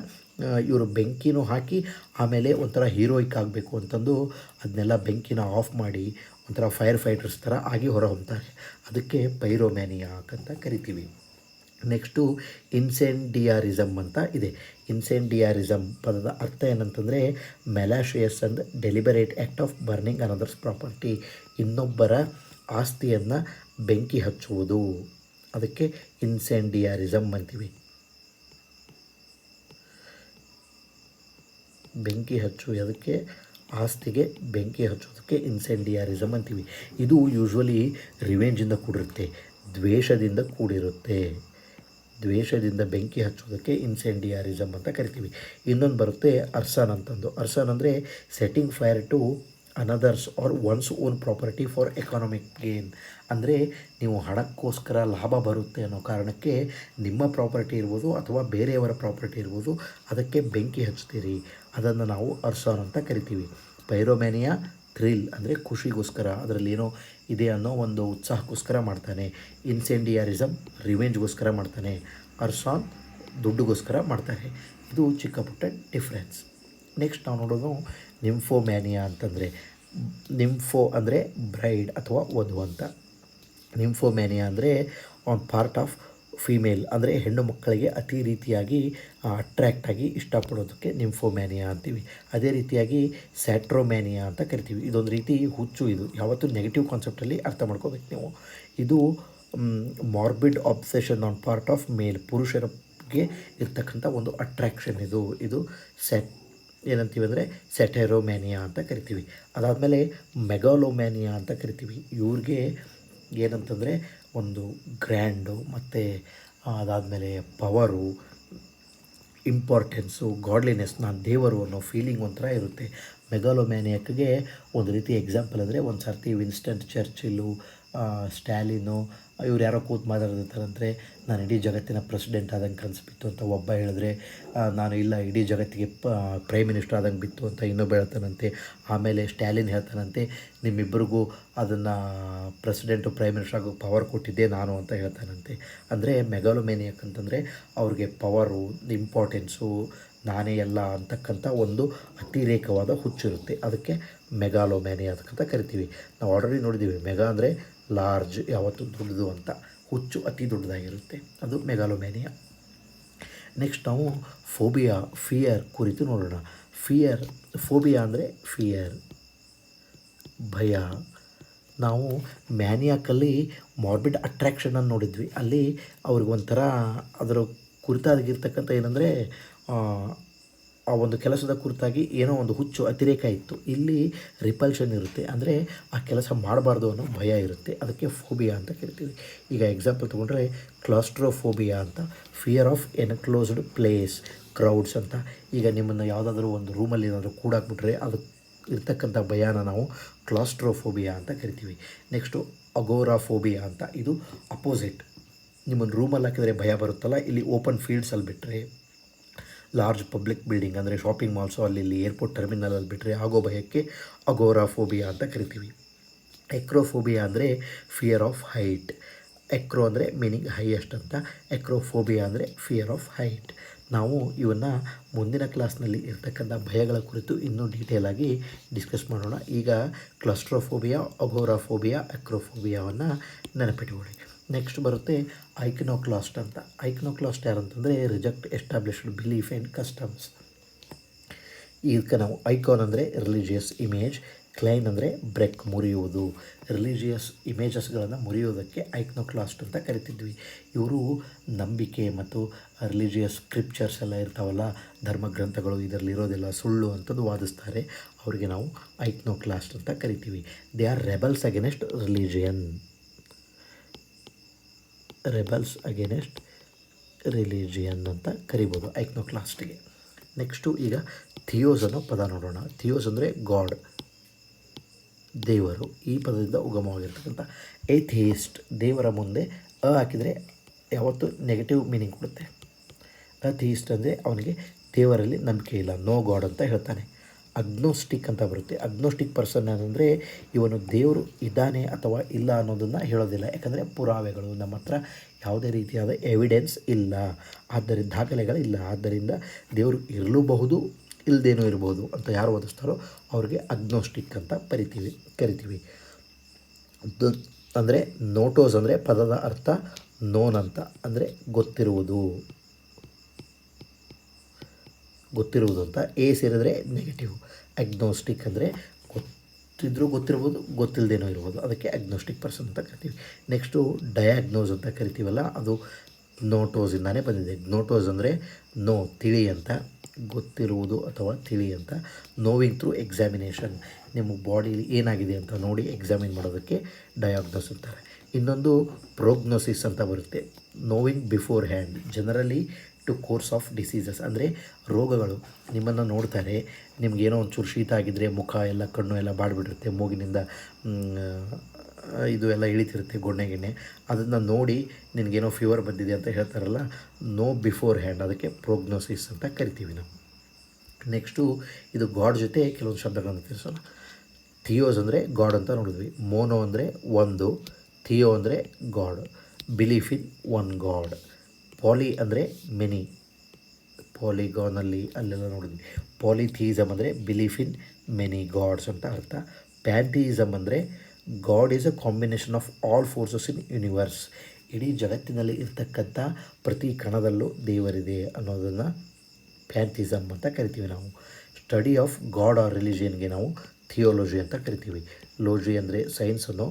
ಇವರು ಬೆಂಕಿನೂ ಹಾಕಿ ಆಮೇಲೆ ಒಂಥರ ಹೀರೋಯಿಕ್ ಆಗಬೇಕು ಅಂತಂದು ಅದನ್ನೆಲ್ಲ ಬೆಂಕಿನ ಆಫ್ ಮಾಡಿ ಒಂಥರ ಫೈರ್ ಫೈಟರ್ಸ್ ಥರ ಆಗಿ ಹೊರಹೊಮ್ತಾರೆ. ಅದಕ್ಕೆ ಪೈರೋಮ್ಯಾನಿಯಾಕ್ ಅಂತ ಕರಿತೀವಿ. ನೆಕ್ಸ್ಟು ಇನ್ಸೆಂಡಿಯಾರಿಸಮ್ ಅಂತ ಇದೆ. ಇನ್ಸೆಂಡಿಯಾರಿಸಮ್ ಪದದ ಅರ್ಥ ಏನಂತಂದರೆ malicious and deliberate act of burning another's property. ಇನ್ನೊಬ್ಬರ ಆಸ್ತಿಯನ್ನು ಬೆಂಕಿ ಹಚ್ಚುವುದು, ಅದಕ್ಕೆ ಇನ್ಸೆಂಡಿಯಾರಿಸಮ್ ಅಂತೀವಿ. ಬೆಂಕಿ ಅದಕ್ಕೆ ಆಸ್ತಿಗೆ ಬೆಂಕಿ ಹಚ್ಚೋದಕ್ಕೆ ಇನ್ಸೆಂಡಿಯಾರಿಸಮ್ ಅಂತೀವಿ. ಇದು ಯೂಶ್ವಲಿ ರಿವೆಂಜಿಂದ ಕೂಡಿರುತ್ತೆ, ದ್ವೇಷದಿಂದ ಕೂಡಿರುತ್ತೆ. ದ್ವೇಷದಿಂದ ಬೆಂಕಿ ಹಚ್ಚೋದಕ್ಕೆ ಇನ್ಸೆಂಡಿಯಾರಿಸಮ್ ಅಂತ ಕರಿತೀವಿ. ಇನ್ನೊಂದು ಬರುತ್ತೆ ಅರ್ಸನ್ ಅಂತಂದು. ಅರ್ಸನ್ ಅಂದರೆ setting fire to another's or one's own property for economic gain. ಅಂದರೆ ನೀವು ಹಣಕ್ಕೋಸ್ಕರ ಲಾಭ ಬರುತ್ತೆ ಅನ್ನೋ ಕಾರಣಕ್ಕೆ ನಿಮ್ಮ ಪ್ರಾಪರ್ಟಿ ಇರ್ಬೋದು ಅಥವಾ ಬೇರೆಯವರ ಪ್ರಾಪರ್ಟಿ ಇರ್ಬೋದು, ಅದಕ್ಕೆ ಬೆಂಕಿ ಹಚ್ತೀರಿ, ಅದನ್ನು ನಾವು ಅರ್ಸಾನ್ ಅಂತ ಕರಿತೀವಿ. ಪೈರೋಮ್ಯಾನಿಯಾ ಥ್ರಿಲ್ ಅಂದರೆ ಖುಷಿಗೋಸ್ಕರ, ಅದರಲ್ಲಿ ಏನೋ ಇದೆ ಅನ್ನೋ ಒಂದು ಉತ್ಸಾಹಕ್ಕೋಸ್ಕರ ಮಾಡ್ತಾನೆ. ಇನ್ಸೆಂಡಿಯಾರಿಸಮ್ ರಿವೆಂಜ್ಗೋಸ್ಕರ ಮಾಡ್ತಾನೆ. ಅರ್ಸಾನ್ ದುಡ್ಡುಗೋಸ್ಕರ ಮಾಡ್ತಾರೆ. ಇದು ಚಿಕ್ಕ ಪುಟ್ಟ ಡಿಫ್ರೆನ್ಸ್. ನೆಕ್ಸ್ಟ್ ನಾವು ನೋಡೋದು ನಿಂಫೋಮ್ಯಾನಿಯಾ ಅಂತಂದರೆ, ನಿಂಫೋ ಅಂದರೆ ಬ್ರೈಡ್ ಅಥವಾ ವಧು ಅಂತ. ನಿಂಫೋಮ್ಯಾನಿಯಾ ಅಂದರೆ ಆನ್ ಪಾರ್ಟ್ ಆಫ್ ಫೀಮೇಲ್ ಅಂದರೆ ಹೆಣ್ಣು ಮಕ್ಕಳಿಗೆ ಅತಿ ರೀತಿಯಾಗಿ ಅಟ್ರ್ಯಾಕ್ಟ್ ಆಗಿ ಇಷ್ಟಪಡೋದಕ್ಕೆ ನಿಂಫೋಮ್ಯಾನಿಯಾ ಅಂತೀವಿ. ಅದೇ ರೀತಿಯಾಗಿ ಸ್ಯಾಟ್ರೋಮ್ಯಾನಿಯಾ ಅಂತ ಕರಿತೀವಿ. ಇದೊಂದು ರೀತಿ ಹುಚ್ಚು. ಇದು ಯಾವತ್ತೂ ನೆಗೆಟಿವ್ ಕಾನ್ಸೆಪ್ಟಲ್ಲಿ ಅರ್ಥ ಮಾಡ್ಕೋಬೇಕು ನೀವು. ಇದು morbid obsession on part of male, ಪುರುಷರಿಗೆ ಇರ್ತಕ್ಕಂಥ ಒಂದು ಅಟ್ರ್ಯಾಕ್ಷನ್ ಇದು ಏನಂತೀವಿ ಅಂದರೆ ಸೆಟೆರೋಮ್ಯಾನಿಯಾ ಅಂತ ಕರಿತೀವಿ. ಅದಾದಮೇಲೆ ಮೆಗಾಲೋಮ್ಯಾನಿಯಾ ಅಂತ ಕರಿತೀವಿ. ಇವ್ರಿಗೆ ಏನಂತಂದರೆ ಒಂದು ಗ್ರ್ಯಾಂಡು ಮತ್ತು ಅದಾದಮೇಲೆ ಪವರು, ಇಂಪಾರ್ಟೆನ್ಸು, ಗಾಡ್ಲಿನೆಸ್, ನಾನು ದೇವರು ಅನ್ನೋ ಫೀಲಿಂಗ್ ಒಂಥರ ಇರುತ್ತೆ. ಮೆಗಾಲೋಮ್ಯಾನಿಯಾಕ್ಗೆ ಒಂದು ರೀತಿ ಎಕ್ಸಾಂಪಲ್ ಅಂದರೆ ಒಂದು ಸರ್ತಿ ವಿನ್ಸ್ಟನ್ ಚರ್ಚಿಲ್ಲು, ಸ್ಟ್ಯಾಲಿನು ಇವ್ರು ಯಾರೋ ಕೂತು ಮಾತಾಡ್ತಿರ್ತಾರಂದರೆ ನಾನು ಇಡೀ ಜಗತ್ತಿನ ಪ್ರೆಸಿಡೆಂಟ್ ಆದಂಗೆ ಕನಸು ಬಿತ್ತು ಅಂತ ಒಬ್ಬ ಹೇಳಿದ್ರೆ, ನಾನು ಇಲ್ಲ ಇಡೀ ಜಗತ್ತಿಗೆ ಪ್ರೈಮ್ ಮಿನಿಸ್ಟರ್ ಆದಂಗೆ ಬಿತ್ತು ಅಂತ ಇನ್ನೊಬ್ಬ ಹೇಳ್ತಾನಂತೆ. ಆಮೇಲೆ ಸ್ಟ್ಯಾಲಿನ್ ಹೇಳ್ತಾನಂತೆ ನಿಮ್ಮಿಬ್ಬರಿಗೂ ಅದನ್ನು ಪ್ರೆಸಿಡೆಂಟು ಪ್ರೈಮ್ ಮಿನಿಸ್ಟರ್ ಆಗೋ ಪವರ್ ಕೊಟ್ಟಿದ್ದೆ ನಾನು ಅಂತ ಹೇಳ್ತಾನಂತೆ. ಅಂದರೆ ಮೆಗಾಲೋಮ್ಯಾನಿಯಾಕ್ ಅಂತಂದರೆ ಅವ್ರಿಗೆ ಪವರು, ಇಂಪಾರ್ಟೆನ್ಸು, ನಾನೇ ಎಲ್ಲ ಅಂತಕ್ಕಂಥ ಒಂದು ಅತಿರೇಕವಾದ ಹುಚ್ಚಿರುತ್ತೆ. ಅದಕ್ಕೆ ಮೆಗಾಲೋಮ್ಯಾನಿಯಾ ಅಂತ ಕರಿತೀವಿ. ನಾವು ಆಲ್ರೆಡಿ ನೋಡಿದ್ದೀವಿ, ಮೆಗಾ ಅಂದರೆ ಲಾರ್ಜ್, ಯಾವತ್ತೂ ದೊಡ್ಡದು ಅಂತ. ಹುಚ್ಚು ಅತಿ ದೊಡ್ಡದಾಗಿರುತ್ತೆ, ಅದು ಮೆಗಾಲೋಮ್ಯಾನಿಯಾ. ನೆಕ್ಸ್ಟ್ ನಾವು ಫೋಬಿಯಾ, ಫಿಯರ್ ಕುರಿತು ನೋಡೋಣ. ಫೋಬಿಯಾ ಅಂದರೆ ಫಿಯರ್, ಭಯ. ನಾವು ಮ್ಯಾನಿಯಾಕಲ್ಲಿ ಮಾರ್ಬಿಡ್ ಅಟ್ರ್ಯಾಕ್ಷನನ್ನು ನೋಡಿದ್ವಿ. ಅಲ್ಲಿ ಅವ್ರಿಗೊಂಥರ ಅದರ ಕುರಿತಾಗಿರ್ತಕ್ಕಂಥ ಏನಂದರೆ ಆ ಒಂದು ಕೆಲಸದ ಕುರಿತಾಗಿ ಏನೋ ಒಂದು ಹುಚ್ಚು ಅತಿರೇಕ ಇತ್ತು. ಇಲ್ಲಿ ರಿಪಲ್ಷನ್ ಇರುತ್ತೆ, ಅಂದರೆ ಆ ಕೆಲಸ ಮಾಡಬಾರ್ದು ಅನ್ನೋ ಭಯ ಇರುತ್ತೆ. ಅದಕ್ಕೆ ಫೋಬಿಯಾ ಅಂತ ಕರಿತೀವಿ. ಈಗ ಎಕ್ಸಾಂಪಲ್ ತೊಗೊಂಡ್ರೆ ಕ್ಲಾಸ್ಟ್ರೋಫೋಬಿಯಾ ಅಂತ, fear of enclosed place, crowds ಅಂತ. ಈಗ ನಿಮ್ಮನ್ನು ಯಾವುದಾದ್ರೂ ಒಂದು ರೂಮಲ್ಲಿ ಏನಾದರೂ ಕೂಡಾಕ್ಬಿಟ್ರೆ ಅದು ಇರ್ತಕ್ಕಂಥ ಭಯನ ನಾವು ಕ್ಲಾಸ್ಟ್ರೋಫೋಬಿಯಾ ಅಂತ ಕರಿತೀವಿ. ನೆಕ್ಸ್ಟು ಅಗೋರಾಫೋಬಿಯಾ ಅಂತ, ಇದು ಅಪೋಸಿಟ್. ನಿಮ್ಮನ್ನು ರೂಮಲ್ಲಿ ಹಾಕಿದರೆ ಭಯ ಬರುತ್ತಲ್ಲ, ಇಲ್ಲಿ ಓಪನ್ ಫೀಲ್ಡ್ಸಲ್ಲಿ ಬಿಟ್ಟರೆ, ಲಾರ್ಜ್ ಪಬ್ಲಿಕ್ ಬಿಲ್ಡಿಂಗ್ ಅಂದರೆ ಶಾಪಿಂಗ್ ಮಾಲ್ಸು, ಅಲ್ಲಿ ಏರ್ಪೋರ್ಟ್ ಟರ್ಮಿನಲಲ್ಲಿ ಬಿಟ್ಟರೆ ಆಗೋ ಭಯಕ್ಕೆ ಅಗೋರಾಫೋಬಿಯಾ ಅಂತ ಕರಿತೀವಿ. ಎಕ್ರೋಫೋಬಿಯಾ ಅಂದರೆ ಫಿಯರ್ ಆಫ್ ಹೈಟ್. ಎಕ್ರೋ ಅಂದರೆ ಮೀನಿಂಗ್ ಹೈಯೆಸ್ಟ್ ಅಂತ, ಎಕ್ರೋಫೋಬಿಯಾ ಅಂದರೆ ಫಿಯರ್ ಆಫ್ ಹೈಟ್. ನಾವು ಇವನ್ನು ಮುಂದಿನ ಕ್ಲಾಸ್ನಲ್ಲಿ ಇರ್ತಕ್ಕಂಥ ಭಯಗಳ ಕುರಿತು ಇನ್ನೂ ಡೀಟೇಲಾಗಿ ಡಿಸ್ಕಸ್ ಮಾಡೋಣ. ಈಗ ಕ್ಲಾಸ್ಟ್ರೋಫೋಬಿಯಾ, ಅಗೋರಾಫೋಬಿಯಾ, ಎಕ್ರೋಫೋಬಿಯಾವನ್ನು ನೆನಪಿಟ್ಟುಕೊಳ್ಳಿ. ನೆಕ್ಸ್ಟ್ ಬರುತ್ತೆ ಐಕನೋಕ್ಲಾಸ್ಟ್ ಅಂತ. ಐಕನೋಕ್ಲಾಸ್ಟ್ ಯಾರಂತಂದರೆ reject established belief and customs. ಇದಕ್ಕೆ ನಾವು ಐಕಾನ್ ಅಂದರೆ ರಿಲಿಜಿಯಸ್ ಇಮೇಜ್, ಕ್ಲೈನ್ ಅಂದರೆ ಬ್ರೆಕ್, ಮುರಿಯುವುದು. ರಿಲಿಜಿಯಸ್ ಇಮೇಜಸ್ಗಳನ್ನು ಮುರಿಯೋದಕ್ಕೆ ಐಕನೋಕ್ಲಾಸ್ಟ್ ಅಂತ ಕರಿತಿದ್ವಿ. ಇವರು ನಂಬಿಕೆ ಮತ್ತು ರಿಲಿಜಿಯಸ್ ಸ್ಕ್ರಿಪ್ಚರ್ಸ್ ಎಲ್ಲ ಇರ್ತಾವಲ್ಲ, ಧರ್ಮಗ್ರಂಥಗಳು, ಇದರಲ್ಲಿರೋದೆಲ್ಲ ಸುಳ್ಳು ಅಂತದ್ದು ವಾದಿಸ್ತಾರೆ. ಅವರಿಗೆ ನಾವು ಐಕನೋಕ್ಲಾಸ್ಟ್ ಅಂತ ಕರಿತೀವಿ. They R rebels against religion. Rebels against religion ಅಂತ ಕರಿಬೋದು ಐಕನೋಕ್ಲಾಸ್ಟಿಗೆ. ನೆಕ್ಸ್ಟು ಈಗ ಥಿಯೋಸ್ ಅನ್ನೋ ಪದ ನೋಡೋಣ. ಥಿಯೋಸ್ ಅಂದರೆ ಗಾಡ್, ದೇವರು. ಈ ಪದದಿಂದ ಉಗಮವಾಗಿರ್ತಕ್ಕಂಥ ಏಥಿಯಿಸ್ಟ್, ದೇವರ ಮುಂದೆ ಹಾಕಿದರೆ ಯಾವತ್ತೂ ನೆಗೆಟಿವ್ ಮೀನಿಂಗ್ ಕೊಡುತ್ತೆ. ಅಥಿಯಿಸ್ಟ್ ಅಂದರೆ ಅವನಿಗೆ ದೇವರಲ್ಲಿ ನಂಬಿಕೆ ಇಲ್ಲ, ನೋ ಗಾಡ್ ಅಂತ ಹೇಳ್ತಾನೆ. ಅಗ್ನೋಸ್ಟಿಕ್ ಅಂತ ಬರುತ್ತೆ. ಅಗ್ನೋಸ್ಟಿಕ್ ಪರ್ಸನ್ ಏನಂದರೆ ಇವನು ದೇವರು ಇದ್ದಾನೆ ಅಥವಾ ಇಲ್ಲ ಅನ್ನೋದನ್ನು ಹೇಳೋದಿಲ್ಲ. ಯಾಕಂದರೆ ಪುರಾವೆಗಳು ನಮ್ಮ ಹತ್ರ ಯಾವುದೇ ರೀತಿಯಾದ ಎವಿಡೆನ್ಸ್ ಇಲ್ಲ, ಆದ್ದರಿಂದ ದಾಖಲೆಗಳಿಲ್ಲ. ಆದ್ದರಿಂದ ದೇವರು ಇರಲೂಬಹುದು, ಇಲ್ಲದೇನೂ ಇರ್ಬೋದು ಅಂತ ಯಾರು ಓದಿಸ್ತಾರೋ ಅವ್ರಿಗೆ ಅಗ್ನೋಸ್ಟಿಕ್ ಅಂತ ಕರಿತೀವಿ. ಅಂದರೆ ನೋಟೋಸ್ ಅಂದರೆ ಪದದ ಅರ್ಥ ನೋನ್ ಅಂತ, ಅಂದರೆ ಗೊತ್ತಿರುವುದು ಅಂತ. ಎ ಸೇರಿದ್ರೆ ನೆಗೆಟಿವ್. ಅಗ್ನೋಸ್ಟಿಕ್ ಅಂದರೆ ಗೊತ್ತಿರ್ಬೋದು, ಗೊತ್ತಿಲ್ಲದೇನೋ ಇರ್ಬೋದು, ಅದಕ್ಕೆ ಅಗ್ನೋಸ್ಟಿಕ್ ಪರ್ಸನ್ ಅಂತ ಕರಿತೀವಿ. ನೆಕ್ಸ್ಟು ಡಯಾಗ್ನೋಸ್ ಅಂತ ಕರಿತೀವಲ್ಲ, ಅದು ನೋಟೋಸಿಂದಾನೇ ಬಂದಿದೆ. ನೋಟೋಸ್ ಅಂದರೆ ನೋ, ತಿಳಿ ಅಂತ, ಗೊತ್ತಿರುವುದು ಅಥವಾ ತಿಳಿ ಅಂತ. ನೋವಿಂಗ್ ಥ್ರೂ ಎಕ್ಸಾಮಿನೇಷನ್, ನಿಮ್ಮ ಬಾಡಿಲಿ ಏನಾಗಿದೆ ಅಂತ ನೋಡಿ ಎಕ್ಸಾಮಿನ್ ಮಾಡೋದಕ್ಕೆ ಡಯಾಗ್ನೋಸ್ ಅಂತಾರೆ. ಇನ್ನೊಂದು ಪ್ರೋಗ್ನೋಸಿಸ್ ಅಂತ ಬರುತ್ತೆ. Knowing beforehand, generally to course of diseases, ಅಂದರೆ ರೋಗಗಳು ನಿಮ್ಮನ್ನು ನೋಡ್ತಾರೆ. ನಿಮಗೇನೋ ಒಂಚೂರು ಶೀತ ಆಗಿದ್ದರೆ ಮುಖ ಎಲ್ಲ, ಕಣ್ಣು ಎಲ್ಲ ಬಾಡ್ಬಿಟ್ಟಿರುತ್ತೆ, ಮೂಗಿನಿಂದ ಇದು ಎಲ್ಲ ಇಳಿತಿರುತ್ತೆ, ಗೊಣ್ಣೆ, ಅದನ್ನು ನೋಡಿ ನಿನಗೇನೋ ಫೀವರ್ ಬಂದಿದೆ ಅಂತ ಹೇಳ್ತಾರಲ್ಲ, ನೋ ಬಿಫೋರ್ ಹ್ಯಾಂಡ್, ಅದಕ್ಕೆ ಪ್ರೋಗ್ನೋಸಿಸ್ ಅಂತ ಕರಿತೀವಿ ನಾವು. ನೆಕ್ಸ್ಟು ಇದು ಗಾಡ್ ಜೊತೆ ಕೆಲವೊಂದು ಶಬ್ದಗಳನ್ನು ತಿಳಿಸೋಣ. ಥಿಯೋಸ್ ಅಂದರೆ ಗಾಡ್ ಅಂತ ನೋಡಿದ್ವಿ. ಮೋನೋ ಅಂದರೆ ಒಂದು, ಥಿಯೋ ಅಂದರೆ god, belief in one god. Poly ಅಂದರೆ ಮೆನಿ, ಪಾಲಿಗಾನಲ್ಲಿ ಅಲ್ಲೆಲ್ಲ ನೋಡಿದ್ವಿ. ಪಾಲಿಥಿಯಿಸಮ್ ಅಂದರೆ ಬಿಲೀಫ್ ಇನ್ ಮೆನಿ ಗಾಡ್ಸ್ ಅಂತ ಅರ್ಥ. ಪ್ಯಾಂಥಿಯಿಸಮ್ ಅಂದರೆ god is a combination of all forces in universe. ಇಡೀ ಜಗತ್ತಿನಲ್ಲಿ ಇರ್ತಕ್ಕಂಥ ಪ್ರತಿ ಕಣದಲ್ಲೂ ದೇವರಿದೆ ಅನ್ನೋದನ್ನು ಪ್ಯಾಂಥಿಸಮ್ ಅಂತ ಕರಿತೀವಿ ನಾವು. ಸ್ಟಡಿ ಆಫ್ ಗಾಡ್ ಆರ್ ರಿಲಿಜಿಯನ್ಗೆ ನಾವು ಥಿಯೋಲಜಿ ಅಂತ ಕರಿತೀವಿ. ಲೋಜಿ ಅಂದರೆ ಸೈನ್ಸನ್ನು,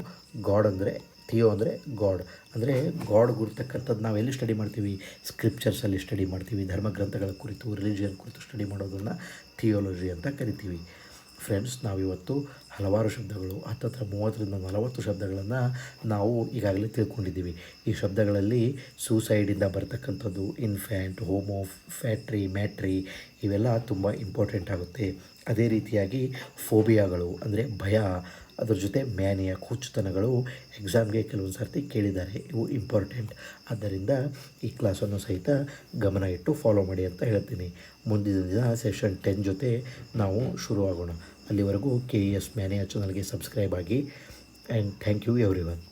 ಗಾಡ್ ಅಂದರೆ ಥಿಯೋ ಅಂದರೆ ಗಾಡ್. ಅಂದರೆ ಗಾಡ್ ಗುರ್ತಕ್ಕಂಥದ್ದು ನಾವು ಎಲ್ಲಿ ಸ್ಟಡಿ ಮಾಡ್ತೀವಿ? ಸ್ಕ್ರಿಪ್ಚರ್ಸಲ್ಲಿ ಸ್ಟಡಿ ಮಾಡ್ತೀವಿ. ಧರ್ಮಗ್ರಂಥಗಳ ಕುರಿತು, ರಿಲಿಜಿಯನ್ ಕುರಿತು ಸ್ಟಡಿ ಮಾಡೋದನ್ನು ಥಿಯೋಲಜಿ ಅಂತ ಕರಿತೀವಿ. ಫ್ರೆಂಡ್ಸ್, ನಾವಿವತ್ತು ಹಲವಾರು ಶಬ್ದಗಳು, 30ರಿಂದ 40 ಶಬ್ದಗಳನ್ನು ನಾವು ಈಗಾಗಲೇ ತಿಳ್ಕೊಂಡಿದ್ದೀವಿ. ಈ ಶಬ್ದಗಳಲ್ಲಿ ಸೂಸೈಡಿಂದ ಬರ್ತಕ್ಕಂಥದ್ದು, ಇನ್ಫ್ಯಾಂಟ್, ಹೋಮೋ, ಫ್ಯಾಟ್ರಿ, ಮ್ಯಾಟ್ರಿ ಇವೆಲ್ಲ ತುಂಬ ಇಂಪಾರ್ಟೆಂಟ್ ಆಗುತ್ತೆ. ಅದೇ ರೀತಿಯಾಗಿ ಫೋಬಿಯಾಗಳು ಅಂದರೆ ಭಯ, ಅದ್ರ ಜೊತೆ ಮ್ಯಾನಿಯಾ, ಹುಚ್ಚುತನಗಳು ಎಕ್ಸಾಮ್ಗೆ ಕೆಲವೊಂದು ಸರ್ತಿ ಕೇಳಿದ್ದಾರೆ. ಇವು ಇಂಪಾರ್ಟೆಂಟ್. ಆದ್ದರಿಂದ ಈ ಕ್ಲಾಸನ್ನು ಸಹಿತ ಗಮನ ಇಟ್ಟು ಫಾಲೋ ಮಾಡಿ ಅಂತ ಹೇಳ್ತೀನಿ. ಮುಂದಿನ ದಿನ ಸೆಷನ್ 10 ಜೊತೆ ನಾವು ಶುರುವಾಗೋಣ. ಅಲ್ಲಿವರೆಗೂ KES ಮ್ಯಾನಿಯಾ ಚಾನಲ್ಗೆ ಸಬ್ಸ್ಕ್ರೈಬ್ ಆಗಿ. And thank you every one.